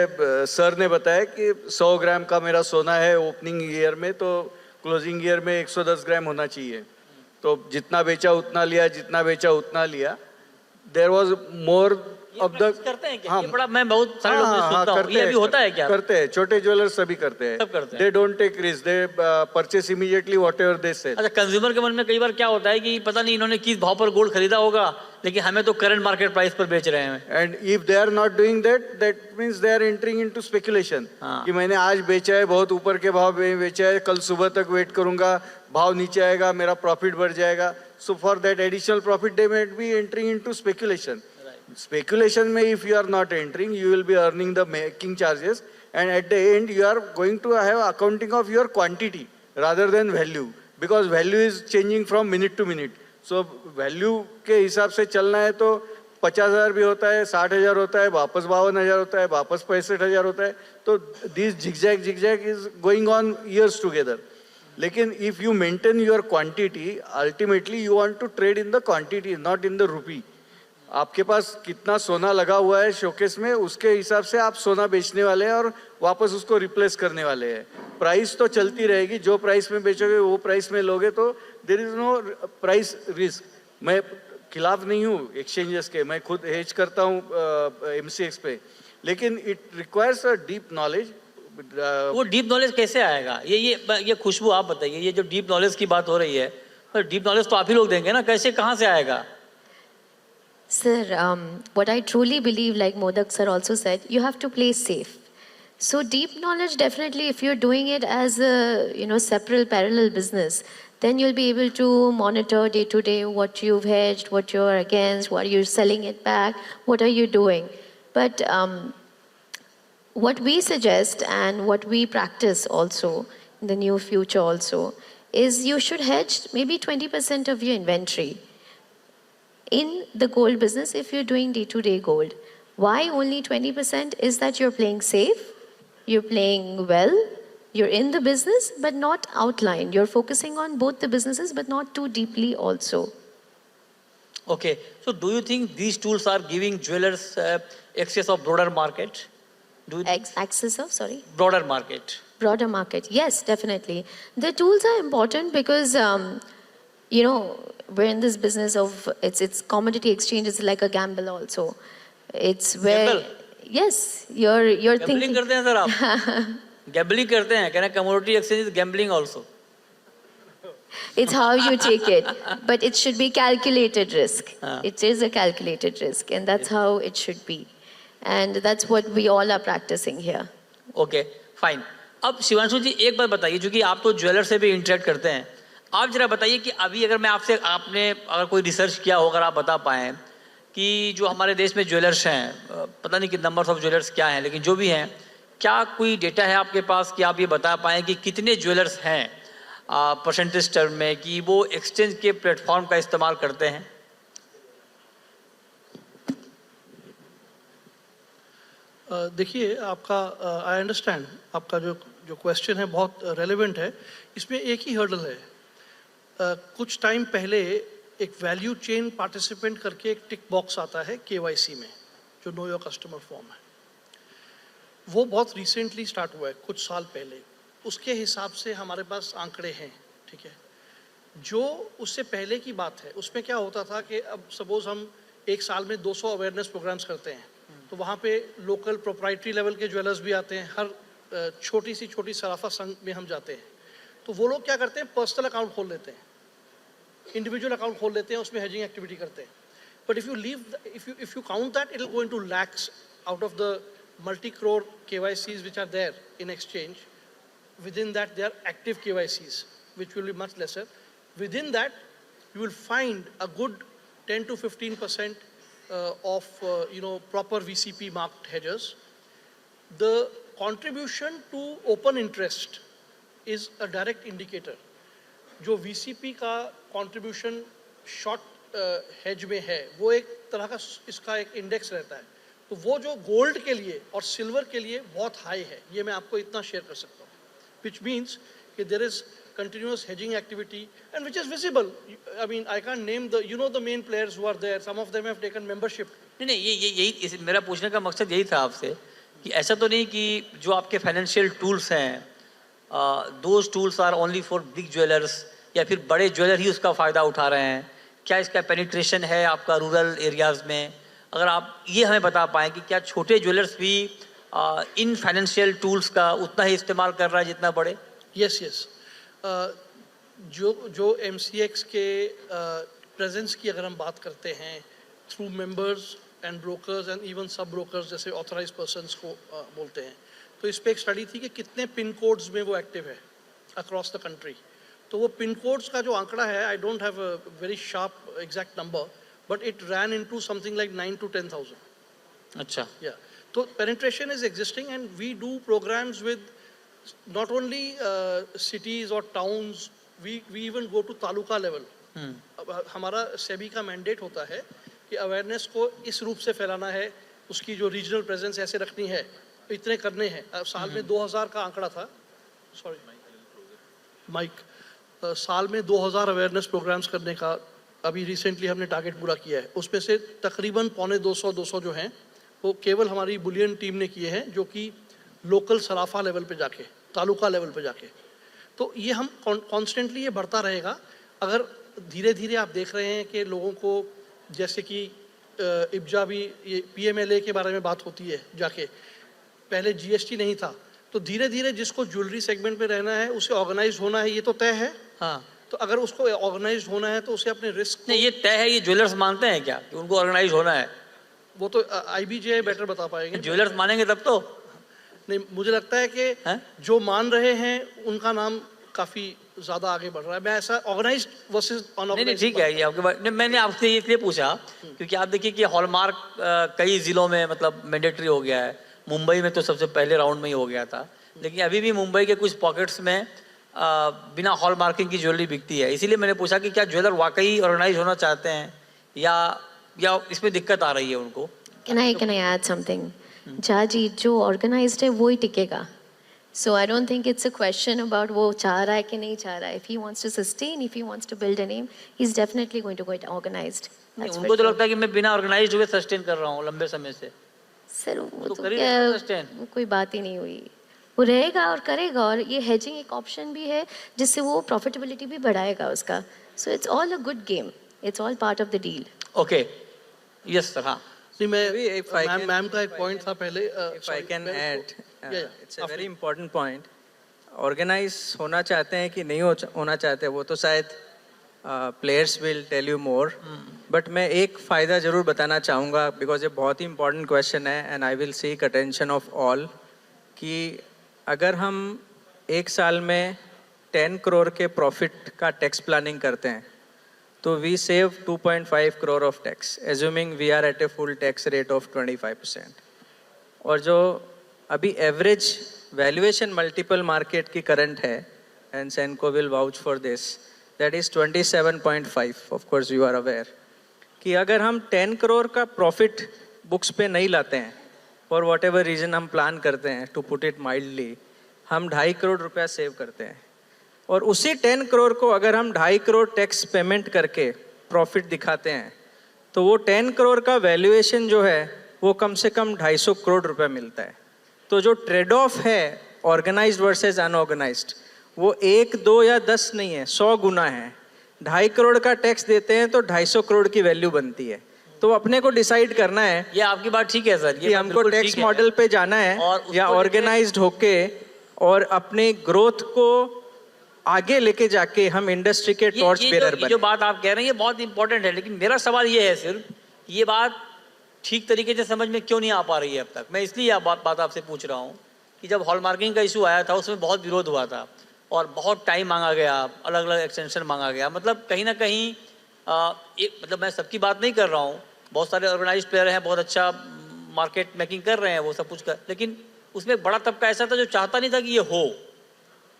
सर ने बताया कि 100 ग्राम का मेरा सोना है ओपनिंग ईयर में, तो क्लोजिंग ईयर में 110 ग्राम होना चाहिए. तो जितना बेचा उतना लिया, जितना बेचा उतना लिया. There was more of the. करते हैं क्या? हाँ, ये बड़ा मैं बहुत सारे लोगों से सुनता हूं. ये अभी होता है क्या? करते हैं, छोटे ज्वेलर्स सभी करते हैं. सब करते हैं. They don't take risk, they purchase immediately whatever they sell. अच्छा, कंज्यूमर के मन में कई बार क्या होता है कि पता नहीं इन्होंने किस भाव पर गोल्ड खरीदा होगा, लेकिन हमें तो करंट मार्केट प्राइस पर बेच रहे हैं. And if they are not doing that, that means they are entering into speculation. हाँ. कि मैंने आज बेचा है, बहुत ऊपर के भाव में बेचा है, कल सुबह तक वेट करूंगा, भाव नीचे आएगा, मेरा प्रॉफिट बढ़ जाएगा. So for that additional profit they might be entering into speculation. Speculation में if you are not entering, you will be earning the making charges, and at the end you are going to have accounting of your quantity rather than value, because value is changing from minute to minute. So value के हिसाब से चलना है तो 50,000 भी होता है, 60,000 होता है, वापस 52,000 होता है, वापस 65,000 होता है. तो this zigzag is going on years together. लेकिन if you maintain your quantity, ultimately you want to trade in the quantity, not in the rupee. आपके पास कितना सोना लगा हुआ है शोकेस में, उसके हिसाब से आप सोना बेचने वाले हैं और वापस उसको रिप्लेस करने वाले हैं. प्राइस तो चलती रहेगी, जो प्राइस में बेचोगे वो प्राइस में लोगे, तो there is no price risk. मैं खिलाफ नहीं हूँ एक्सचेंजेस के, मैं खुद हेज करता हूँ एमसीएक्स पे, लेकिन it requires a deep knowledge. वो डीप नॉलेज कैसे आएगा? ये खुशबू आप बताइए, ये जो डीप नॉलेज की बात हो रही है, तो डीप नॉलेज तो आप ही लोग देंगे ना, कैसे कहाँ से आएगा? Sir, what I truly believe, like Modak sir also said, you have to play safe. So deep knowledge, definitely, if you're doing it as a separate parallel business, then you'll be able to monitor day to day what you've hedged, what you're against, what you're selling it back, what are you doing. But what we suggest and what we practice also in the near future also is you should hedge maybe 20% of your inventory in the gold business if you're doing day-to-day gold. Why only 20%? Is that you're playing safe, you're playing well, you're in the business but not outlined. You're focusing on both the businesses but not too deeply also. Okay, so do you think these tools are giving jewelers access of broader market? Do you Access of, sorry? broader market? Broader market, yes, definitely. The tools are important because, you know, we're in this business of, it's commodity exchange, it's like a gamble also. It's where, Gamble? yes, you're Gambling thinking. करते हैं sir आप? Gambling करते हैं, कहना commodity exchange is gambling also. It's how you take it, but it should be calculated risk. It is a calculated risk, and that's how it should be. And that's what we all are practicing here. Okay fine. अब शिवांशु जी एक बात बताइए, क्योंकि आप तो jeweller से भी interact करते हैं, आप जरा बताइए कि अभी अगर मैं आपसे, आपने अगर कोई रिसर्च किया हो, अगर आप बता पाएँ कि जो हमारे देश में ज्वेलर्स हैं, पता नहीं कि नंबर्स ऑफ ज्वेलर्स क्या हैं, लेकिन जो भी हैं, क्या कोई डेटा है आपके पास कि आप ये बता पाएँ कि कितने ज्वेलर्स हैं परसेंटेज टर्म में कि वो एक्सचेंज के प्लेटफॉर्म का इस्तेमाल करते हैं? देखिए, आपका आई अंडरस्टैंड, आपका जो जो क्वेश्चन है बहुत रेलेवेंट है. इसमें एक ही हर्डल है. कुछ टाइम पहले एक वैल्यू चेन पार्टिसिपेंट करके एक टिक बॉक्स आता है केवाईसी में, जो नो योर कस्टमर फॉर्म है. वो बहुत रिसेंटली स्टार्ट हुआ है, कुछ साल पहले. उसके हिसाब से हमारे पास आंकड़े हैं, ठीक है. जो उससे पहले की बात है, उसमें क्या होता था कि अब सपोज हम एक साल में 200 अवेयरनेस प्रोग्राम्स करते हैं, तो वहाँ पे लोकल प्रोप्राइटरी लेवल के ज्वेलर्स भी आते हैं, हर छोटी सराफा संघ में हम जाते हैं. तो वो लोग क्या करते हैं, पर्सनल अकाउंट खोल लेते हैं, इंडिविजुअल अकाउंट खोल लेते हैं, उसमें हेजिंग एक्टिविटी करते हैं. But if you count that, it will go into lakhs out of the multi crore KYCs which are there in exchange. Within that, there are active KYCs, which will be much lesser. Within that, you will find a good 10 to 15% of proper VCP marked hedgers. The contribution to open interest is a direct indicator. जो VCP का contribution short hedge में है, वो एक तरह का इसका एक इंडेक्स रहता है. तो वो जो गोल्ड के लिए और सिल्वर के लिए बहुत हाई है, ये मैं आपको इतना शेयर कर सकता हूँ. Which means that there is continuous hedging activity and which is visible. I mean, I can't name the main players who are there. Some of them have taken membership. नहीं, यही मेरा पूछने का मकसद यही था आपसे कि ऐसा तो नहीं कि जो आपके फाइनेंशियल टूल्स हैं, those tools are only for big jewellers, या फिर बड़े ज्वेलर ही उसका फ़ायदा उठा रहे हैं. क्या इसका पेनिट्रेशन है आपका रूरल एरियाज़ में? अगर आप ये हमें बता पाएँ कि क्या छोटे ज्वेलर्स भी इन फाइनेंशियल टूल्स का उतना ही इस्तेमाल कर रहा है जितना बड़े? यस. जो MCX के प्रेजेंस की अगर हम बात करते हैं, through members and brokers and even सब ब्रोकर्स जैसे ऑथराइज्ड पर्सन्स को बोलते हैं, तो इस पर एक स्टडी थी कि कितने पिन कोड्स में वो एक्टिव है अक्रॉस द कंट्री. तो वो पिन कोड्स का जो आंकड़ा है, I don't have a very sharp exact number, but it ran into something like 9 to 10,000. अच्छा. Yeah. So penetration is existing, and we do programs with not only cities or towns. We even go to taluka level. हमारा सेबी का mandate होता है कि awareness को इस रूप से फैलाना है, उसकी जो रीजनल प्रेजेंस ऐसे रखनी है, इतने करने हैं. साल में 2000 का आंकड़ा था, साल में 2000 अवेयरनेस प्रोग्राम्स करने का अभी रिसेंटली हमने टारगेट पूरा किया है. उसमें से तकरीबन 250 जो हैं वो केवल हमारी बुलियन टीम ने किए हैं, जो कि लोकल सराफा लेवल पे जाके, तालुका लेवल पे जाके. तो ये हम कॉन्स्टेंटली ये बढ़ता रहेगा. अगर धीरे धीरे आप देख रहे हैं कि लोगों को, जैसे कि इब्जा भी ये PMLA के बारे में बात होती है जाके, पहले GST नहीं था, तो धीरे धीरे जिसको ज्वेलरी सेगमेंट में रहना है उसे ऑर्गेनाइज होना है, ये तो तय है. हाँ. तो अगर उसको ऑर्गेनाइज होना है तो उसे अपने रिस्क, नहीं, ये तय है, ये ज्वेलर्स मानते हैं क्या कि उनको ऑर्गेनाइज होना है? वो तो IBJ बेटर बता पाएंगे. ज्वेलर्स मानेंगे तब तो. नहीं, मुझे लगता है कि जो मान रहे हैं उनका नाम काफ़ी ज़्यादा आगे बढ़ रहा है. मैं ऐसा ऑर्गेनाइज्ड वर्सेस अनऑर्गेनाइज्ड, नहीं, ठीक है, ये आपके बात. मैंने आपसे इसलिए पूछा क्योंकि आप देखिए कि हॉलमार्क कई ज़िलों में मतलब मैंडेटरी हो गया है, मुंबई में तो सबसे पहले राउंड में ही हो गया था, लेकिन अभी भी मुंबई के कुछ पॉकेट्स में बिना हॉल मार्किंग की ज्वेलरी बिकती है। इसीलिए मैंने पूछा कि क्या ज्वेलर वाकई ऑर्गेनाइज होना चाहते हैं या इसमें दिक्कत आ रही है उनको। Can I add something? जाजी जो organized है वो ही टिकेगा. So I don't think it's a question about वो चाह रहा है कि नहीं चाह रहा है. If he wants to sustain, if he wants to build a name, he's definitely going to get organized. नहीं, That's उनको for तो sure. लगता है कि मैं बिना ऑर्गेनाइज हुए सस्टेन कर रहा हूँ लंबे समय से। सर वो तो तो कर ही क्या लेगा sustain। वो कोई बात ही नहीं हुई. वो रहेगा और करेगा और ये hedging एक ऑप्शन भी है जिससे वो प्रॉफिटेबिलिटी भी बढ़ाएगा उसका. So it's all a good game. It's all part of the deal. Okay, yes sir, हाँ। See, Maybe if I can- ma'am का एक पॉइंट था पहले. If I can add, yeah, it's a after very you. important point. Organize होना चाहते हैं कि नहीं होना चाहते वो तो शायद players will tell you more. But मैं एक फ़ायदा ज़रूर बताना चाहूँगा because ये बहुत ही important question है and I will seek attention of all कि अगर हम एक साल में 10 करोड़ के प्रॉफिट का टैक्स प्लानिंग करते हैं तो we save 2.5 crore of tax assuming we are at a full tax rate of 25%. और जो अभी एवरेज वैल्यूएशन मल्टीपल मार्केट की करंट है and Senco will vouch for this that is 27.5. Of course you are aware कि अगर हम 10 करोड़ का प्रॉफिट बुक्स पे नहीं लाते हैं फॉर वॉट एवर रीज़न हम प्लान करते हैं टू पुट इट माइल्डली, हम 2.5 करोड़ रुपया सेव करते हैं और उसी 10 करोड़ को अगर हम 2.5 करोड़ टैक्स पेमेंट करके प्रॉफिट दिखाते हैं तो वो 10 करोड़ का वैल्यूएशन जो है वो कम से कम 250 करोड़ रुपया मिलता है. तो जो ट्रेड ऑफ है ऑर्गेनाइज्ड वर्सेस अनऑर्गेनाइज्ड वो 1, 2 या 10 नहीं है, 100 गुना है. 2.5 करोड़ का टैक्स देते हैं तो 250 करोड़ की वैल्यू बनती है. तो अपने को डिसाइड करना है ये आपकी बात ठीक है सर, कि हमको टैक्स मॉडल पे जाना है या ऑर्गेनाइज्ड होके और अपने ग्रोथ को आगे लेके जाके हम इंडस्ट्री के टॉर्च बेरर बने. जो बात आप कह रहे हैं ये बहुत इंपॉर्टेंट है, लेकिन मेरा सवाल ये है सिर्फ ये बात ठीक तरीके से समझ में क्यों नहीं आ पा रही है अब तक। मैं इसलिए बात आपसे पूछ रहा हूँ कि जब हॉलमार्किंग का इशू आया था उसमें बहुत विरोध हुआ था और बहुत टाइम मांगा गया, अलग अलग एक्सटेंशन मांगा गया। मतलब कहीं ना कहीं मतलब मैं सबकी बात नहीं कर रहा हूँ, बहुत सारे ऑर्गेनाइज प्लेयर हैं, बहुत अच्छा मार्केट मेकिंग कर रहे हैं, वो सब कुछ कर, लेकिन उसमें बड़ा तबका ऐसा था जो चाहता नहीं था कि ये हो,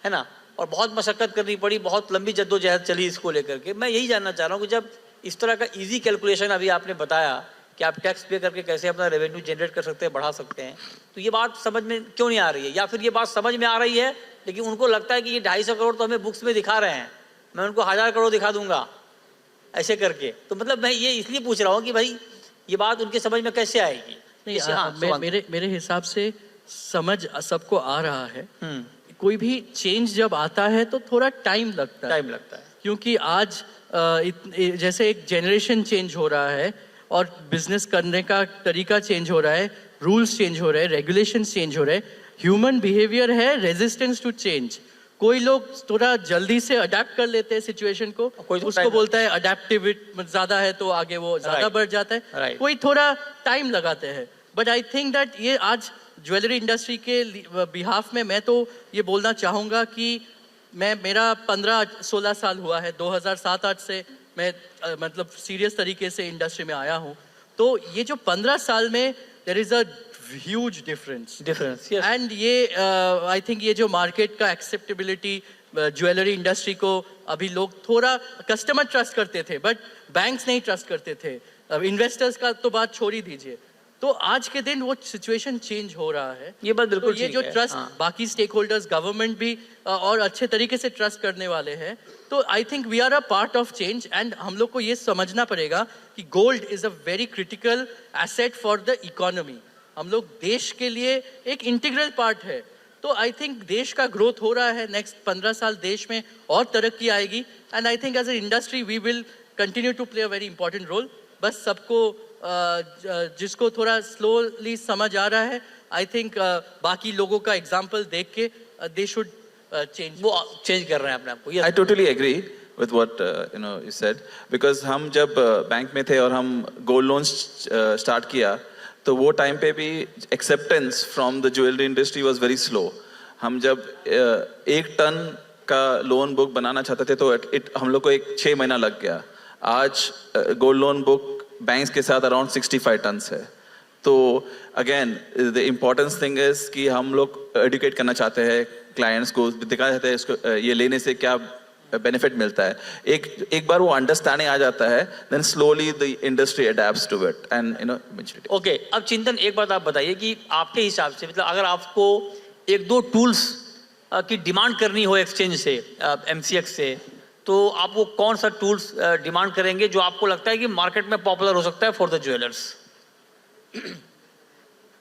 है ना। और बहुत मशक्क़त करनी पड़ी, बहुत लंबी जद्दोजहद चली इसको लेकर के। मैं यही जानना चाह रहा हूँ कि जब इस तरह का इजी कैलकुलेशन अभी आपने बताया कि आप टैक्स पे करके कैसे अपना रेवेन्यू जनरेट कर सकते हैं, बढ़ा सकते हैं, तो ये बात समझ में क्यों नहीं आ रही है? या फिर ये बात समझ में आ रही है लेकिन उनको लगता है कि ये 250 करोड़ तो हमें बुक्स में दिखा रहे हैं, मैं उनको 1000 करोड़ दिखा दूंगा ऐसे करके। तो मतलब मैं ये इसलिए पूछ रहा हूँ कि भाई ये बात उनके समझ में कैसे आएगी? नहीं, हाँ, मेरे हिसाब से समझ सबको आ रहा है। कोई भी चेंज जब आता है तो थोड़ा टाइम लगता है, क्योंकि आज जैसे एक जनरेशन चेंज हो रहा है और बिजनेस करने का तरीका चेंज हो रहा है, रूल्स चेंज हो रहे हैं, रेगुलेशंस चेंज हो रहे हैं, ह्यूमन बिहेवियर है रेजिस्टेंस टू चेंज। कोई लोग थोड़ा जल्दी से अडेप्ट कर लेते हैं सिचुएशन को, उसको बोलता है अडेप्टिविटी ज़्यादा है तो आगे वो ज़्यादा बढ़ जाता है, कोई थोड़ा टाइम लगाते हैं। बट आई थिंक दैट ये आज ज्वेलरी इंडस्ट्री के बिहाफ में मैं तो ये बोलना चाहूँगा कि मेरा 15-16 साल हुआ है, 2007-8 से मैं मतलब सीरियस तरीके से इंडस्ट्री में आया हूँ। तो ये जो 15 साल में there is a huge difference and ये आई थिंक ये जो मार्केट का एक्सेप्टेबिलिटी ज्वेलरी इंडस्ट्री को अभी लोग थोड़ा कस्टमर ट्रस्ट करते थे बट बैंक्स नहीं ट्रस्ट करते थे, इन्वेस्टर्स का तो बात छोड़ ही दीजिए। तो आज के दिन वो सिचुएशन चेंज हो रहा है, ये बात बिल्कुल तो ये जो ट्रस्ट बाकी स्टेक होल्डर्स गवर्नमेंट भी और अच्छे तरीके से ट्रस्ट करने वाले हैं, तो I think we are a part of change. And हम लोग को ये समझना पड़ेगा कि gold is a very critical asset for the economy. हम लोग देश के लिए एक इंटीग्रल पार्ट है, तो आई थिंक देश का ग्रोथ हो रहा है, नेक्स्ट 15 साल देश में और तरक्की आएगी and I think as a industry we will continue to play a very important role. बस सबको जिसको थोड़ा स्लोली समझ आ रहा है, आई थिंक बाकी लोगों का एग्जाम्पल देख के दे शुड चेंज, वो चेंज कर रहे हैं अपने आप को। I totally agree with what you said, because हम जब बैंक में थे और हम गोल्ड लोन स्टार्ट किया तो वो टाइम पे भी acceptance from the jewellery industry was very slow. हम जब 1 टन का लोन बुक बनाना चाहते थे तो हम लोग को 6 महीना लग गया। आज गोल्ड लोन बुक बैंक्स के साथ अराउंड 65 टन्स है, तो again the importance thing is कि हम लोग एडुकेट करना चाहते हैं क्लाइंट्स को, दिखाना चाहते हैं इसको ये लेने से क्या बेनिफिट मिलता है. एक बार वो अंडरस्टैंडिंग आ जाता है, then slowly the industry adapts to it and eventually. Okay, अब चिंतन एक बात आप बताइए कि आपके हिसाब से मतलब अगर आपको एक दो टूल्स की डिमांड करनी हो एक्सचेंज से, एमसीएक्स से, तो आप वो कौन सा टूल्स डिमांड करेंगे जो आपको लगता है कि मार्केट में पॉपुलर हो सकता है फॉर द ज्वेलर्स?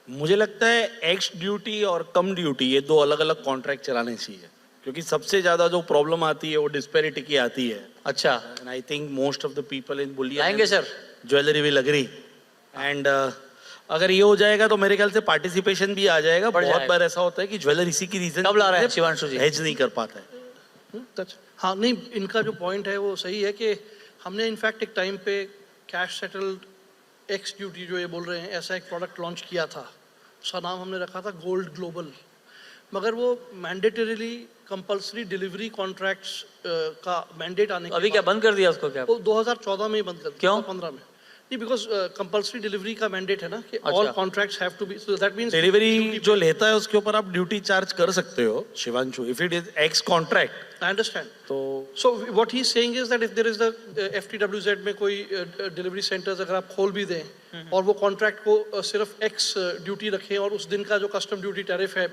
मुझे लगता है एक्स ड्यूटी और कम ड्यूटी ये दो अलग अलग कॉन्ट्रैक्ट चलाने चाहिए, क्योंकि सबसे ज्यादा जो प्रॉब्लम आती है वो डिस्पैरिटी की आती है. अच्छा, and I think most of the people in bullion आएंगे sir. Jewellery will agree. And अगर ये हो जाएगा तो मेरे ख्याल से पार्टिसिपेशन भी आ जाएगा. बढ़ बहुत जाएगा. बार ऐसा होता है कि ज्वेलर इसी की रीजन कब ला रहे हैं शिवांशु जी? हेज नहीं कर पाता है. हाँ नहीं, इनका जो पॉइंट है वो सही है कि हमने इनफैक्ट एक टाइम पे कैश सेटल्ड एक्स ड्यूटी जो ये बोल रहे हैं ऐसा एक प्रोडक्ट लॉन्च किया था. उसका नाम हमने रखा था गोल्ड ग्लोबल. मगर वो मैंडेटरीली कंपल्सरी डिलीवरी कॉन्ट्रैक्ट्स का मैंडेट आने के अभी क्या बाद- बंद कर दिया उसको क्या? वो 2014 में ही बंद कर दिया. क्यों? 2015 में नहीं, बिकॉज कंपल्सरी डिलीवरी का मैंडेट है ना कि अच्छा. All contracts have to be, so that means delivery जो लेता है उसके ऊपर आप ड्यूटी चार्ज कर सकते हो Shivanshu, if it is x contract. I understand. तो So what he's saying is that if there is the FTWZ में कोई डिलीवरी सेंटर्स अगर आप खोल भी दें और वो कॉन्ट्रैक्ट को सिर्फ एक्स ड्यूटी रखें और उस दिन का जो कस्टम ड्यूटी टैरिफ है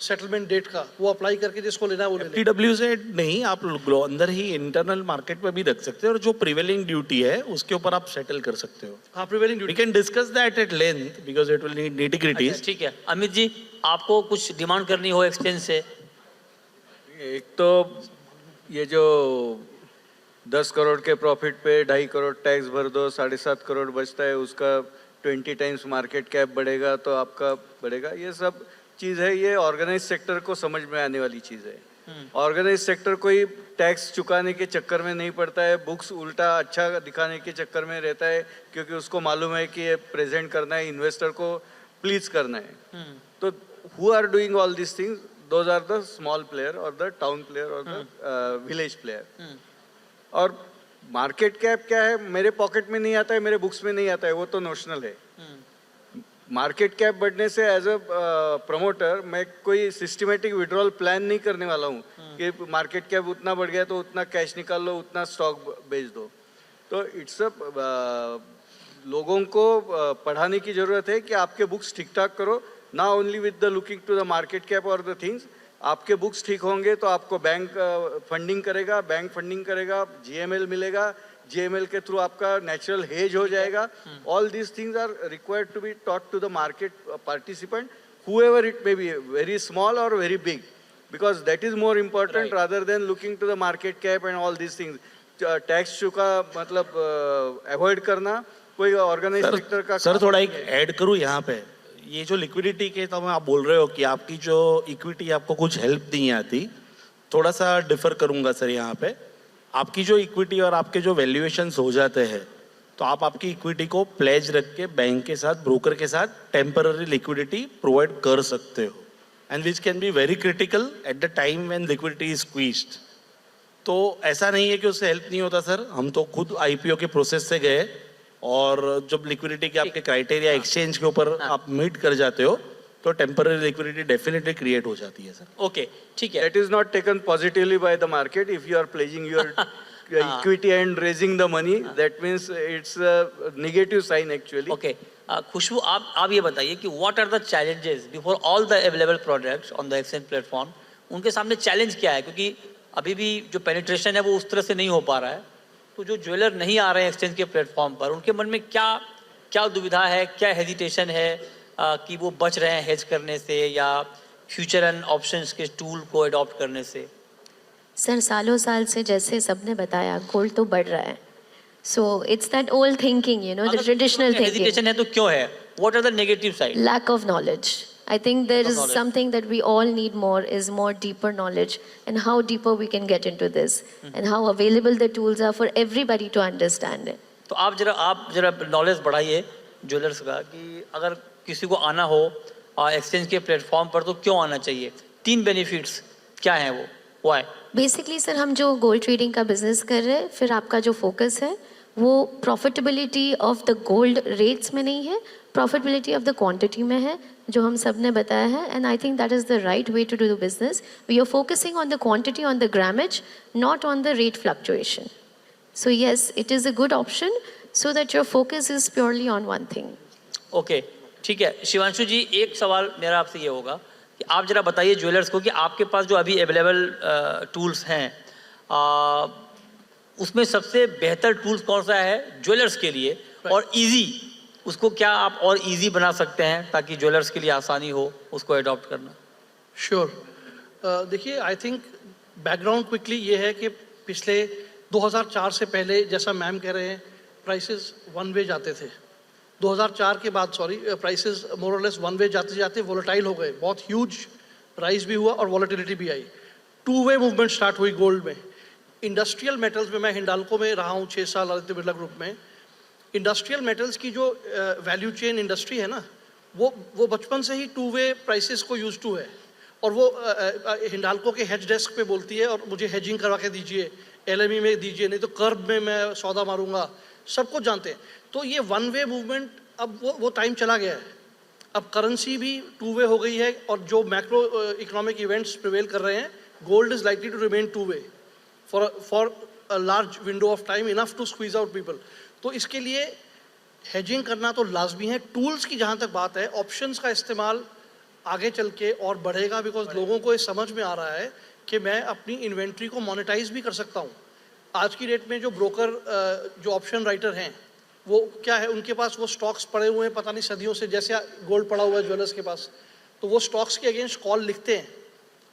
सेटलमेंट डेट का वो अप्लाई करके जिसको लेना है वो ले लें. FTWZ नहीं, आप अंदर ही इंटरनल मार्केट में भी रख सकते हो और जो प्रिवेलिंग ड्यूटी है उसके ऊपर आप सेटल कर सकते हो. हाँ, prevailing we duty. Can discuss that at length because it will need nitty-gritties. अच्छा, ठीक है. अमित जी, आपको कुछ डिमांड करनी हो एक्सचेंज से? एक तो ये जो 10 करोड़ के प्रॉफिट पे 2.5 करोड़ टैक्स भर दो, 7.5 करोड़ बचता है, उसका 20 टाइम्स मार्केट कैप बढ़ेगा तो आपका बढ़ेगा. ये सब चीज़ है, ये ऑर्गेनाइज सेक्टर को समझ में आने वाली चीज़ है. ऑर्गेनाइज सेक्टर कोई टैक्स चुकाने के चक्कर में नहीं पड़ता है, बुक्स उल्टा अच्छा दिखाने के चक्कर में रहता है, क्योंकि उसको मालूम है कि ये प्रेजेंट करना है, इन्वेस्टर को प्लीज करना है. तो who are doing all this things? Those are the small player or the town player or the village player. और मार्केट कैप क्या है? मेरे पॉकेट में नहीं आता है, मेरे बुक्स में नहीं आता है, वो तो नोशनल है. मार्केट कैप बढ़ने से एज अ प्रमोटर मैं कोई सिस्टमेटिक विड्रॉल प्लान नहीं करने वाला हूँ कि मार्केट कैप उतना बढ़ गया तो उतना कैश निकाल लो, उतना स्टॉक बेच दो. तो इट्स अ लोगों को पढ़ाने की जरूरत है कि आपके बुक्स ठीक ठाक करो, ना only with the looking to the market cap और द थिंग्स. आपके बुक्स ठीक होंगे तो आपको बैंक फंडिंग करेगा, बैंक फंडिंग करेगा, जीएमएल मिलेगा, जीएमएल के थ्रू आपका नेचुरल हेज हो जाएगा. All these things are required to be taught to the market participant, whoever it may be, very small or very big, because that is more important rather than looking to the market cap and all these things. Tax चुका मतलब avoid करना कोई organise sector का. Sir थोड़ा एक add करूँ यहाँ पे, ये जो लिक्विडिटी के तो आप बोल रहे हो कि आपकी जो इक्विटी आपको कुछ हेल्प नहीं आती, थोड़ा सा डिफर करूंगा सर यहाँ पे. आपकी जो इक्विटी और आपके जो वैल्यूएशंस हो जाते हैं तो आप आपकी इक्विटी को प्लेज रख के बैंक के साथ, ब्रोकर के साथ टेम्पररी लिक्विडिटी प्रोवाइड कर सकते हो, and which can be very critical at the time when liquidity is squeezed. तो ऐसा नहीं है कि उससे हेल्प नहीं होता सर. हम तो खुद आईपीओ के प्रोसेस से गए और जब लिक्विडिटी के आपके क्राइटेरिया एक्सचेंज के ऊपर आप मीट कर जाते हो तो टेम्पररी लिक्विडिटी डेफिनेटली क्रिएट हो जाती है सर. ओके, ठीक है. That is not taken positively by the market. If you are pledging your equity and raising the money, that means it's a negative sign actually. Okay, Khushboo, आप ये बताइए कि what are the challenges before all the available products on the exchange platform? उनके सामने challenge क्या है? क्योंकि अभी भी जो पेनिट्रेशन है वो उस तरह से नहीं हो पा रहा है. तो जो ज्वेलर नहीं आ रहे हैं एक्सचेंज के प्लेटफॉर्म पर, उनके मन में क्या दुविधा है, क्या हेजिटेशन है कि वो बच रहे हैं हेज करने से या फ्यूचर एंड ऑप्शंस के टूल को अडॉप्ट करने से? सर, सालों साल से जैसे सबने बताया गोल्ड तो बढ़ रहा है. So it's that old thinking, you know, the traditional thinking. Hesitation है तो क्यों है? What are the negative side? Lack of knowledge. I think there is something that we all need more, is more deeper knowledge, and how deeper we can get into this, and how available the tools are for everybody to understand it. तो आप जरा knowledge बढ़ाइए jewellers का कि अगर किसी को आना हो एक्सचेंज के प्लेटफॉर्म पर तो क्यों आना चाहिए? 3 बेनिफिट्स क्या हैं वो? व्हाई? बेसिकली सर, हम जो गोल्ड ट्रेडिंग का बिजनेस कर रहे हैं, फिर आपका जो फोकस है वो profitability of the gold rates में नहीं है, प्रॉफिटेबिलिटी ऑफ द क्वांटिटी में है, जो हम सब ने बताया है, and I think that is the right way to do the business. We are focusing on the quantity, on the grammage, not on the rate fluctuation. So yes, it is a good option so that your focus is purely on one thing. Okay ठीक है. शिवांशु जी, एक सवाल मेरा आपसे ये होगा कि आप जरा बताइए ज्वेलर्स को कि आपके पास जो अभी अवेलेबल टूल्स हैं उसमें सबसे बेहतर टूल्स कौन सा है ज्वेलर्स के लिए, और इजी उसको क्या आप और इजी बना सकते हैं ताकि ज्वेलर्स के लिए आसानी हो उसको अडॉप्ट करना. श्योर. देखिए, आई थिंक बैकग्राउंड क्विकली ये है कि पिछले 2004 से पहले, जैसा मैम कह रहे हैं, प्राइसेस वन वे जाते थे. 2004 के बाद प्राइसेस मोर और लेस वन वे जाते जाते वोलेटाइल हो गए, बहुत ह्यूज राइज भी हुआ और वॉलेटिलिटी भी आई. टू वे मूवमेंट स्टार्ट हुई गोल्ड में. इंडस्ट्रियल मेटल्स में, मैं हिंडाल्को में रहा हूँ 6 साल आदित्य बिरला ग्रुप में. इंडस्ट्रियल मेटल्स की जो वैल्यू चेन इंडस्ट्री है ना, वो बचपन से ही टू वे प्राइसेस को यूज टू है. और वो हिंडाल्को के हेज डेस्क पे बोलती है और मुझे हेजिंग करवा के दीजिए, LME में दीजिए, नहीं तो कर्ब में मैं सौदा मारूंगा. सब कुछ जानते हैं. तो ये वन वे मूवमेंट, अब वो टाइम चला गया है. अब करेंसी भी टू वे हो गई है, और जो मैक्रो इकोनॉमिक इवेंट्स प्रिवेल कर रहे हैं, gold is likely to remain two way for a large window of time, enough to squeeze out people. तो इसके लिए हेजिंग करना तो लाजमी है. टूल्स की जहाँ तक बात है, ऑप्शंस का इस्तेमाल आगे चल के और बढ़ेगा, बिकॉज लोगों को ये समझ में आ रहा है कि मैं अपनी इन्वेंट्री को मोनेटाइज भी कर सकता हूँ. आज की डेट में जो ब्रोकर, जो ऑप्शन राइटर हैं, वो क्या है, उनके पास वो स्टॉक्स पड़े हुए हैं पता नहीं सदियों से, जैसे गोल्ड पड़ा हुआ है ज्वेलर्स के पास, तो वो स्टॉक्स के अगेंस्ट कॉल लिखते हैं,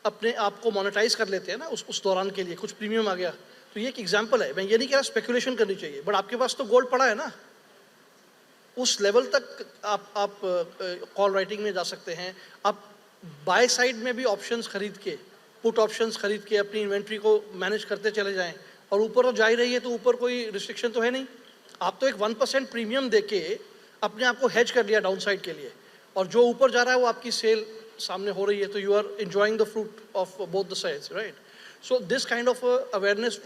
अपने आप को मोनेटाइज कर लेते हैं ना उस दौरान के लिए. कुछ प्रीमियम आ गया, तो ये एक एग्जाम्पल है. मैं ये नहीं कह रहा स्पेकुलेशन करनी चाहिए, बट आपके पास तो गोल्ड पड़ा है ना, उस लेवल तक आप कॉल राइटिंग में जा सकते हैं. आप बाय साइड में भी ऑप्शंस खरीद के, पुट ऑप्शंस खरीद के अपनी इन्वेंट्री को मैनेज करते चले जाएं. और ऊपर तो जा ही रही है, तो ऊपर कोई रिस्ट्रिक्शन तो है नहीं. आप तो एक 1% प्रीमियम देके अपने आप को हेज कर लिया डाउन साइड के लिए, और जो ऊपर जा रहा है वो आपकी सेल सामने हो रही है, तो you are enjoying the fruit of both the sides, right. So this kind of awareness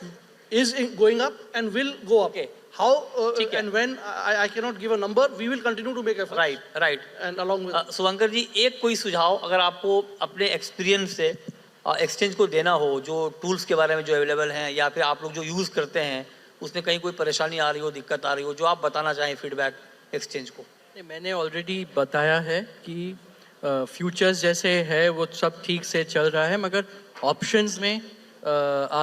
is going up and will go up. Okay. How and when, I cannot give a number. We will continue to make efforts. Right. And along with शुभंकर जी, एक कोई सुझाव अगर आपको अपने experience से exchange को देना हो, जो टूल्स के बारे में जो अवेलेबल हैं, या फिर आप लोग जो यूज़ करते हैं उसमें कहीं कोई परेशानी आ रही हो, दिक्कत आ रही हो, जो आप बताना चाहें फीडबैक एक्सचेंज को. नहीं, मैंने ऑलरेडी बताया है कि फ्यूचर्स जैसे है वो सब ठीक से चल रहा है, मगर ऑप्शंस में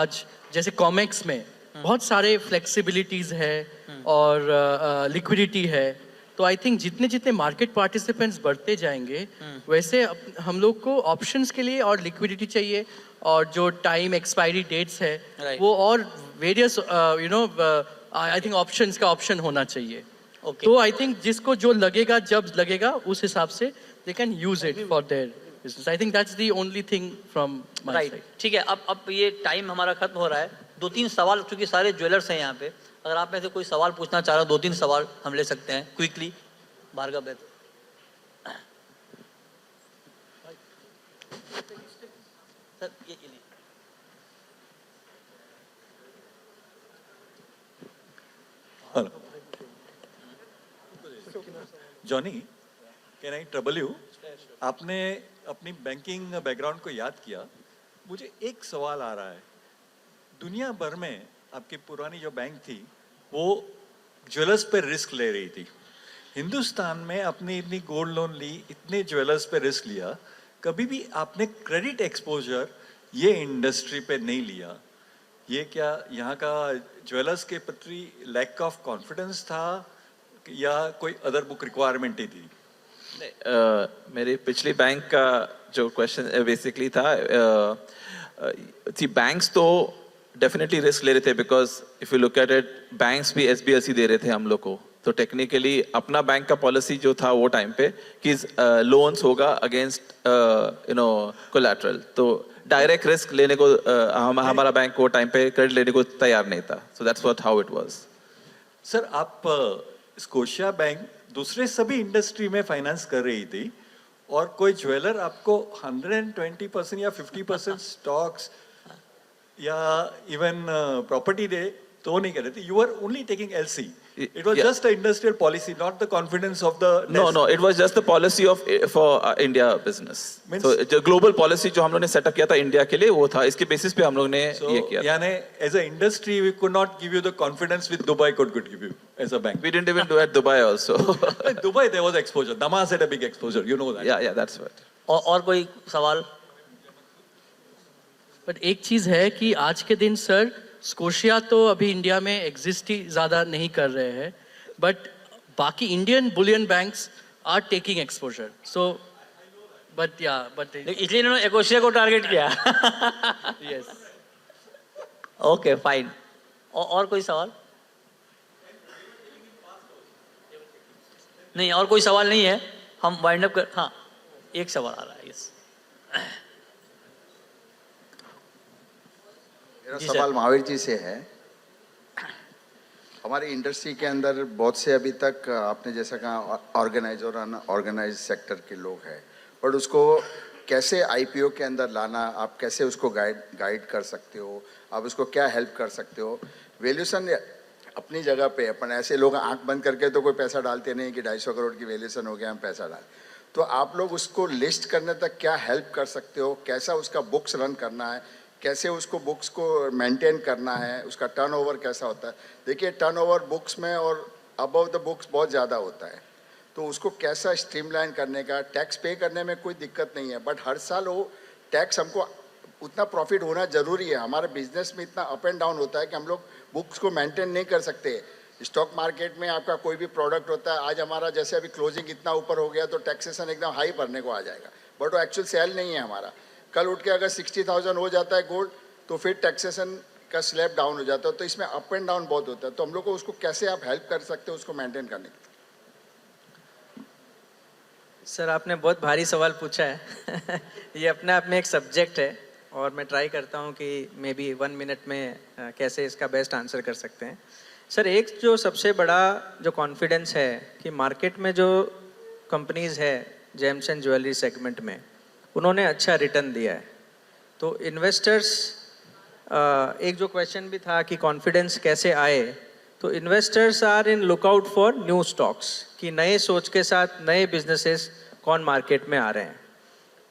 आज जैसे कॉमेक्स में बहुत सारे फ्लेक्सिबिलिटीज़ है और लिक्विडिटी है. तो आई थिंक जितने जितने मार्केट पार्टिसिपेंट्स बढ़ते जाएंगे, वैसे हम लोग को ऑप्शंस के लिए और लिक्विडिटी चाहिए, और जो टाइम एक्सपायरी डेट्स है वो और वेरियस आई थिंक ऑप्शंस का ऑप्शन होना चाहिए. तो आई थिंक जिसको जो लगेगा, जब लगेगा, उस हिसाब से they can use it for their business. I think that's the only thing from my side. ठीक है. अब ये टाइम हमारा खत्म हो रहा है. 2-3 सवाल, क्योंकि सारे ज्वेलर्स हैं यहाँ पे, अगर आप में से कोई सवाल पूछना चाह रहे हो, 2-3 सवाल हम ले सकते हैं क्विकली. भार्गव बेद. सर ये लीजिए. Johnny, can I trouble you? आपने अपनी बैंकिंग बैकग्राउंड को याद किया, मुझे एक सवाल आ रहा है. दुनिया भर में आपकी पुरानी जो बैंक थी वो ज्वेलर्स पे रिस्क ले रही थी. हिंदुस्तान में आपने इतनी गोल्ड लोन ली, इतने ज्वेलर्स पे रिस्क लिया, कभी भी आपने क्रेडिट एक्सपोजर ये इंडस्ट्री पे नहीं लिया. ये क्या यहाँ का ज्वेलर्स के प्रति लैक ऑफ कॉन्फिडेंस था या कोई अदर बुक रिक्वायरमेंट ही थी? मेरी पिछली बैंक का जो क्वेश्चन बेसिकली था, बैंक्स तो डेफिनेटली रिस्क ले रहे थे, because if you look at it, banks भी SBSE दे रहे थे हम लोग को. तो टेक्निकली अपना बैंक का पॉलिसी जो था वो टाइम पे कि लोन्स होगा अगेंस्ट कोलैटरल, तो डायरेक्ट रिस्क लेने को हमारा बैंक वो टाइम पे क्रेडिट लेने को तैयार नहीं था. So that's what how it was. Sir, आप स्कोशिया बैंक दूसरे सभी इंडस्ट्री में फाइनेंस कर रही थी, और कोई ज्वेलर आपको 120% या 50% स्टॉक्स या इवन प्रॉपर्टी दे तो वो नहीं कर रहे थे. You were only taking LC. It was Yeah. just an industrial policy, not the confidence of the No, desk. no, it was just the policy of for India business. Means- So the global policy जो हम लोग ने setup किया था India के लिए वो था, इसके बेसिस पे हम लोग ने So, ये किया था. यानी as a industry, we could not give you the confidence with Dubai could give you as a bank. We didn't even do at Dubai also. In Dubai, there was exposure. Damas had a big exposure. You know that. Yeah, that's what. और कोई सवाल? But एक चीज़ है कि आज के दिन sir Scotia तो अभी इंडिया में एग्जिस्ट ही ज़्यादा नहीं कर रहे हैं, बट बाकी Indian bullion banks are taking exposure. So but इसलिए इन्होंने एकोशिया को टारगेट किया. यस. Okay fine. और कोई सवाल? नहीं, और कोई सवाल नहीं है. हम वाइंड अप कर. हाँ, एक सवाल आ रहा है. यस. मेरा जी सवाल सर. महावीर जी से है. हमारी इंडस्ट्री के अंदर बहुत से अभी तक आपने जैसा कहा ऑर्गेनाइज और अनऑर्गेनाइज सेक्टर के लोग हैं, बट उसको कैसे आईपीओ के अंदर लाना, आप कैसे उसको गाइड कर सकते हो, आप उसको क्या हेल्प कर सकते हो. वैल्यूशन अपनी जगह पे, अपन ऐसे लोग आंख बंद करके तो कोई पैसा डालते नहीं कि 250 करोड़ की वैल्यूशन हो गया हम पैसा डाल. तो आप लोग उसको लिस्ट करने तक क्या हेल्प कर सकते हो, कैसा उसका बुक्स रन करना है, कैसे उसको बुक्स को मेंटेन करना है, उसका टर्नओवर कैसा होता है. देखिए टर्नओवर बुक्स में और अबव द बुक्स बहुत ज़्यादा होता है, तो उसको कैसा स्ट्रीमलाइन करने का. टैक्स पे करने में कोई दिक्कत नहीं है, बट हर साल वो टैक्स हमको उतना प्रॉफिट होना ज़रूरी है. हमारे बिजनेस में इतना अप एंड डाउन होता है कि हम लोग बुक्स को मेंटेन नहीं कर सकते. स्टॉक मार्केट में आपका कोई भी प्रोडक्ट होता है, आज हमारा जैसे अभी क्लोजिंग इतना ऊपर हो गया तो टैक्सेशन एकदम हाई भरने को आ जाएगा, बट वो एक्चुअल सेल नहीं है हमारा. कल उठ के अगर 60,000 हो जाता है गोल्ड तो फिर टैक्सेशन का स्लैब डाउन हो जाता है. तो इसमें अप एंड डाउन बहुत होता है. तो हम लोग को उसको कैसे आप हेल्प कर सकते हो उसको मेंटेन करने की. सर आपने बहुत भारी सवाल पूछा है. ये अपने आप में एक सब्जेक्ट है और मैं ट्राई करता हूँ कि मे बी 1 मिनट में कैसे इसका बेस्ट आंसर कर सकते हैं. सर एक जो सबसे बड़ा जो कॉन्फिडेंस है कि मार्केट में जो कंपनीज़ है जेम्स एंड ज्वेलरी सेगमेंट में उन्होंने अच्छा रिटर्न दिया है. तो इन्वेस्टर्स एक जो क्वेश्चन भी था कि कॉन्फिडेंस कैसे आए, तो investors are in lookout for new stocks कि नए सोच के साथ नए बिजनेसेस कौन मार्केट में आ रहे हैं.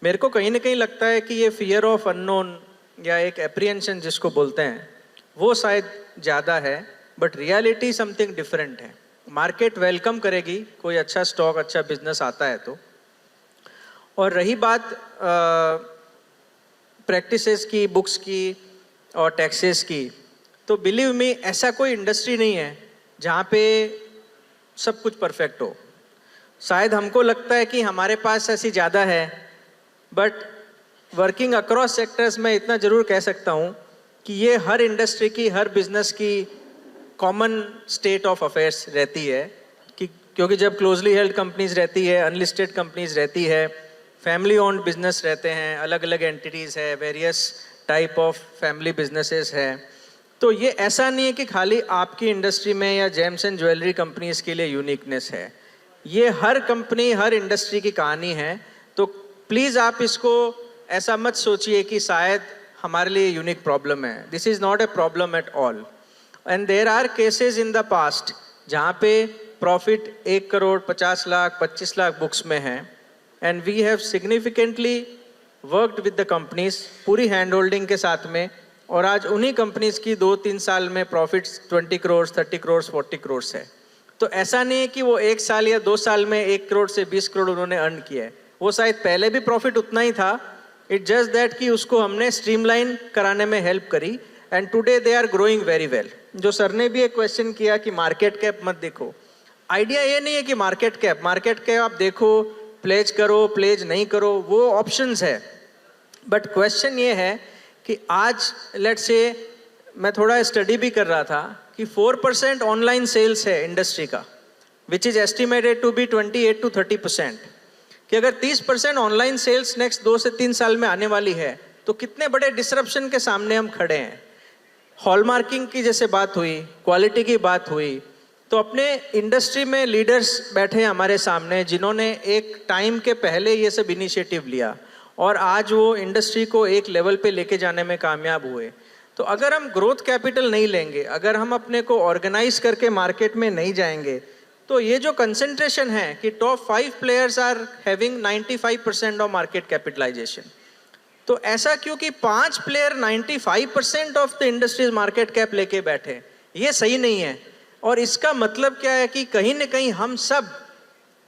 मेरे को कहीं ना कहीं लगता है कि ये फियर ऑफ अननोन या एक एप्रीहेंशन जिसको बोलते हैं वो शायद ज़्यादा है, बट रियलिटी समथिंग डिफरेंट है. मार्केट वेलकम करेगी कोई अच्छा स्टॉक अच्छा बिजनेस आता है तो. और रही बात प्रैक्टिसेस की, बुक्स की और टैक्सेस की, तो बिलीव मी ऐसा कोई इंडस्ट्री नहीं है जहाँ पे सब कुछ परफेक्ट हो. शायद हमको लगता है कि हमारे पास ऐसी ज़्यादा है, बट वर्किंग अक्रॉस सेक्टर्स मैं इतना ज़रूर कह सकता हूँ कि ये हर इंडस्ट्री की हर बिजनेस की कॉमन स्टेट ऑफ अफेयर्स रहती है कि क्योंकि जब क्लोजली हेल्ड कंपनीज रहती है, अनलिस्टेड कंपनीज रहती है, फैमिली ओन्ड बिजनेस रहते हैं, अलग अलग एंटिटीज़ है, various type of family businesses है, तो ये ऐसा नहीं है कि खाली आपकी इंडस्ट्री में या जेम्स एंड ज्वेलरी कंपनीज के लिए यूनिकनेस है. ये हर कंपनी हर इंडस्ट्री की कहानी है. तो प्लीज़ आप इसको ऐसा मत सोचिए कि शायद हमारे लिए यूनिक प्रॉब्लम है. This is not a problem at all. And there are cases in the past जहाँ पे प्रॉफिट 1 करोड़ 50 लाख 25 लाख बुक्स में है, and we have significantly worked with the companies पूरी हैंड होल्डिंग के साथ में, और आज उन्हीं कंपनीज की 2-3 साल में प्रॉफिट्स 20 करोड़ 30 करोड़ 40 करोड़ है. तो ऐसा नहीं है कि वो 1 साल या 2 साल में 1 करोड़ से 20 करोड़ उन्होंने अर्न किया है. वो शायद पहले भी प्रॉफिट उतना ही था. इट जस्ट दैट कि उसको हमने स्ट्रीमलाइन कराने में हेल्प करी, and today they are growing very well. जो सर ने भी एक क्वेश्चन किया कि मार्केट कैप मत देखो, आइडिया ये नहीं है कि मार्केट कैप आप देखो, प्लेज करो प्लेज नहीं करो, वो ऑप्शंस है. बट क्वेश्चन ये है कि आज लेट्स से मैं थोड़ा स्टडी भी कर रहा था कि 4% ऑनलाइन सेल्स है इंडस्ट्री का, which is estimated to be 28 to 30%. कि अगर 30% ऑनलाइन सेल्स नेक्स्ट 2 से 3 साल में आने वाली है तो कितने बड़े डिसरप्शन के सामने हम खड़े हैं. हॉलमार्किंग की जैसे बात हुई, क्वालिटी की बात हुई, तो अपने इंडस्ट्री में लीडर्स बैठे हमारे सामने जिन्होंने एक टाइम के पहले ये सब इनिशिएटिव लिया और आज वो इंडस्ट्री को एक लेवल पे लेके जाने में कामयाब हुए. तो अगर हम ग्रोथ कैपिटल नहीं लेंगे, अगर हम अपने को ऑर्गेनाइज करके मार्केट में नहीं जाएंगे, तो ये जो कंसंट्रेशन है कि top 5 players are having 95% of market capitalisation, तो ऐसा क्यों कि 5 player 95% of the industry's market cap लेके बैठे, ये सही नहीं है। और इसका मतलब क्या है कि कहीं ना कहीं हम सब,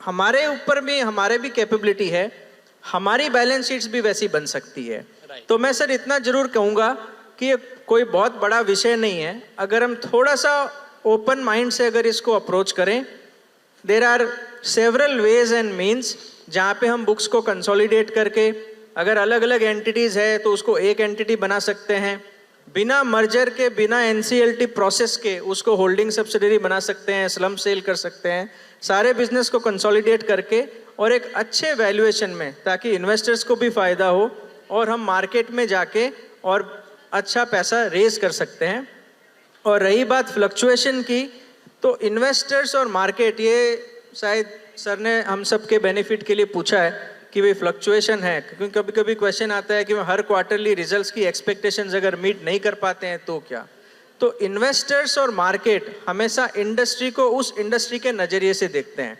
हमारे ऊपर भी हमारे भी कैपेबिलिटी है, हमारी बैलेंस शीट्स भी वैसी बन सकती है। तो मैं सर इतना जरूर कहूँगा कि ये कोई बहुत बड़ा विषय नहीं है, अगर हम थोड़ा सा ओपन माइंड से अगर इसको अप्रोच करें, there are several ways and means जहाँ पे हम बुक्स को कंसोलिडेट करके, अगर अलग अलग एंटिटीज़ है तो उसको एक एंटिटी बना सकते हैं, बिना मर्जर के, बिना एनसीएलटी प्रोसेस के उसको होल्डिंग सब्सिडरी बना सकते हैं, स्लम सेल कर सकते हैं, सारे बिजनेस को कंसोलिडेट करके और एक अच्छे वैल्यूएशन में, ताकि इन्वेस्टर्स को भी फ़ायदा हो और हम मार्केट में जाके और अच्छा पैसा रेज कर सकते हैं। और रही बात फ्लक्चुएशन की, तो इन्वेस्टर्स और मार्केट, ये शायद सर ने हम सब के बेनिफिट के लिए पूछा है कि भाई फ्लक्चुएशन है, क्योंकि कभी कभी क्वेश्चन आता है कि हर क्वार्टरली रिजल्ट्स की एक्सपेक्टेशंस अगर मीट नहीं कर पाते हैं तो क्या। तो इन्वेस्टर्स और मार्केट हमेशा इंडस्ट्री को उस इंडस्ट्री के नज़रिए से देखते हैं।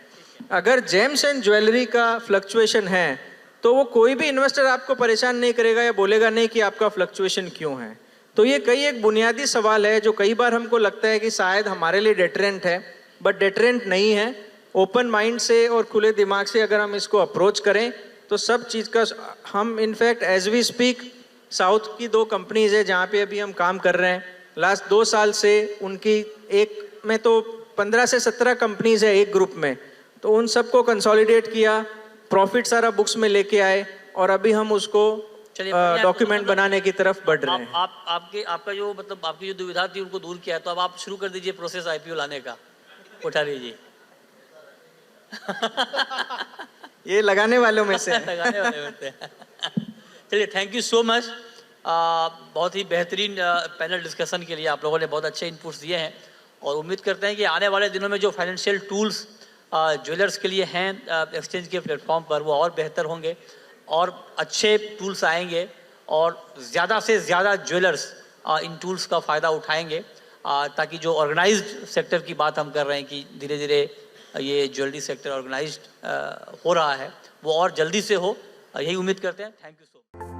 अगर जेम्स एंड ज्वेलरी का फ्लक्चुएशन है तो वो कोई भी इन्वेस्टर आपको परेशान नहीं करेगा या बोलेगा नहीं कि आपका फ्लक्चुएशन क्यों है। तो ये कई एक बुनियादी सवाल है जो कई बार हमको लगता है कि शायद हमारे लिए डेटरेंट है, बट डेटरेंट नहीं है। ओपन माइंड से और खुले दिमाग से अगर हम इसको अप्रोच करें तो सब चीज़ का हम, in fact as we speak, south की 2 कंपनीज है जहाँ पे अभी हम काम कर रहे हैं, लास्ट 2 साल से उनकी एक में तो 15 से 17 कंपनीज है एक ग्रुप में, तो उन सबको कंसोलिडेट किया, प्रॉफिट सारा बुक्स में लेके आए और अभी हम उसको डॉक्यूमेंट बनाने की तरफ बढ़ रहे हैं। आपका जो मतलब आपकी जो दुविधा थी उनको दूर किया है, तो अब आप शुरू कर दीजिए प्रोसेस आईपीओ लाने का, कोठारी जी। ये लगाने वालों में से लगाने वाले होते हैं। चलिए, थैंक यू सो मच। बहुत ही बेहतरीन पैनल डिस्कशन के लिए आप लोगों ने बहुत अच्छे इनपुट्स दिए हैं और उम्मीद करते हैं कि आने वाले दिनों में जो फाइनेंशियल टूल्स ज्वेलर्स के लिए हैं एक्सचेंज के प्लेटफॉर्म पर, वो और बेहतर होंगे और अच्छे टूल्स आएंगे और ज़्यादा से ज़्यादा ज्वेलर्स इन टूल्स का फ़ायदा उठाएंगे, ताकि जो ऑर्गेनाइज्ड सेक्टर की बात हम कर रहे हैं कि धीरे धीरे ये ज्वेलरी सेक्टर ऑर्गेनाइज्ड हो रहा है, वो और जल्दी से हो, यही उम्मीद करते हैं। Thank you so much.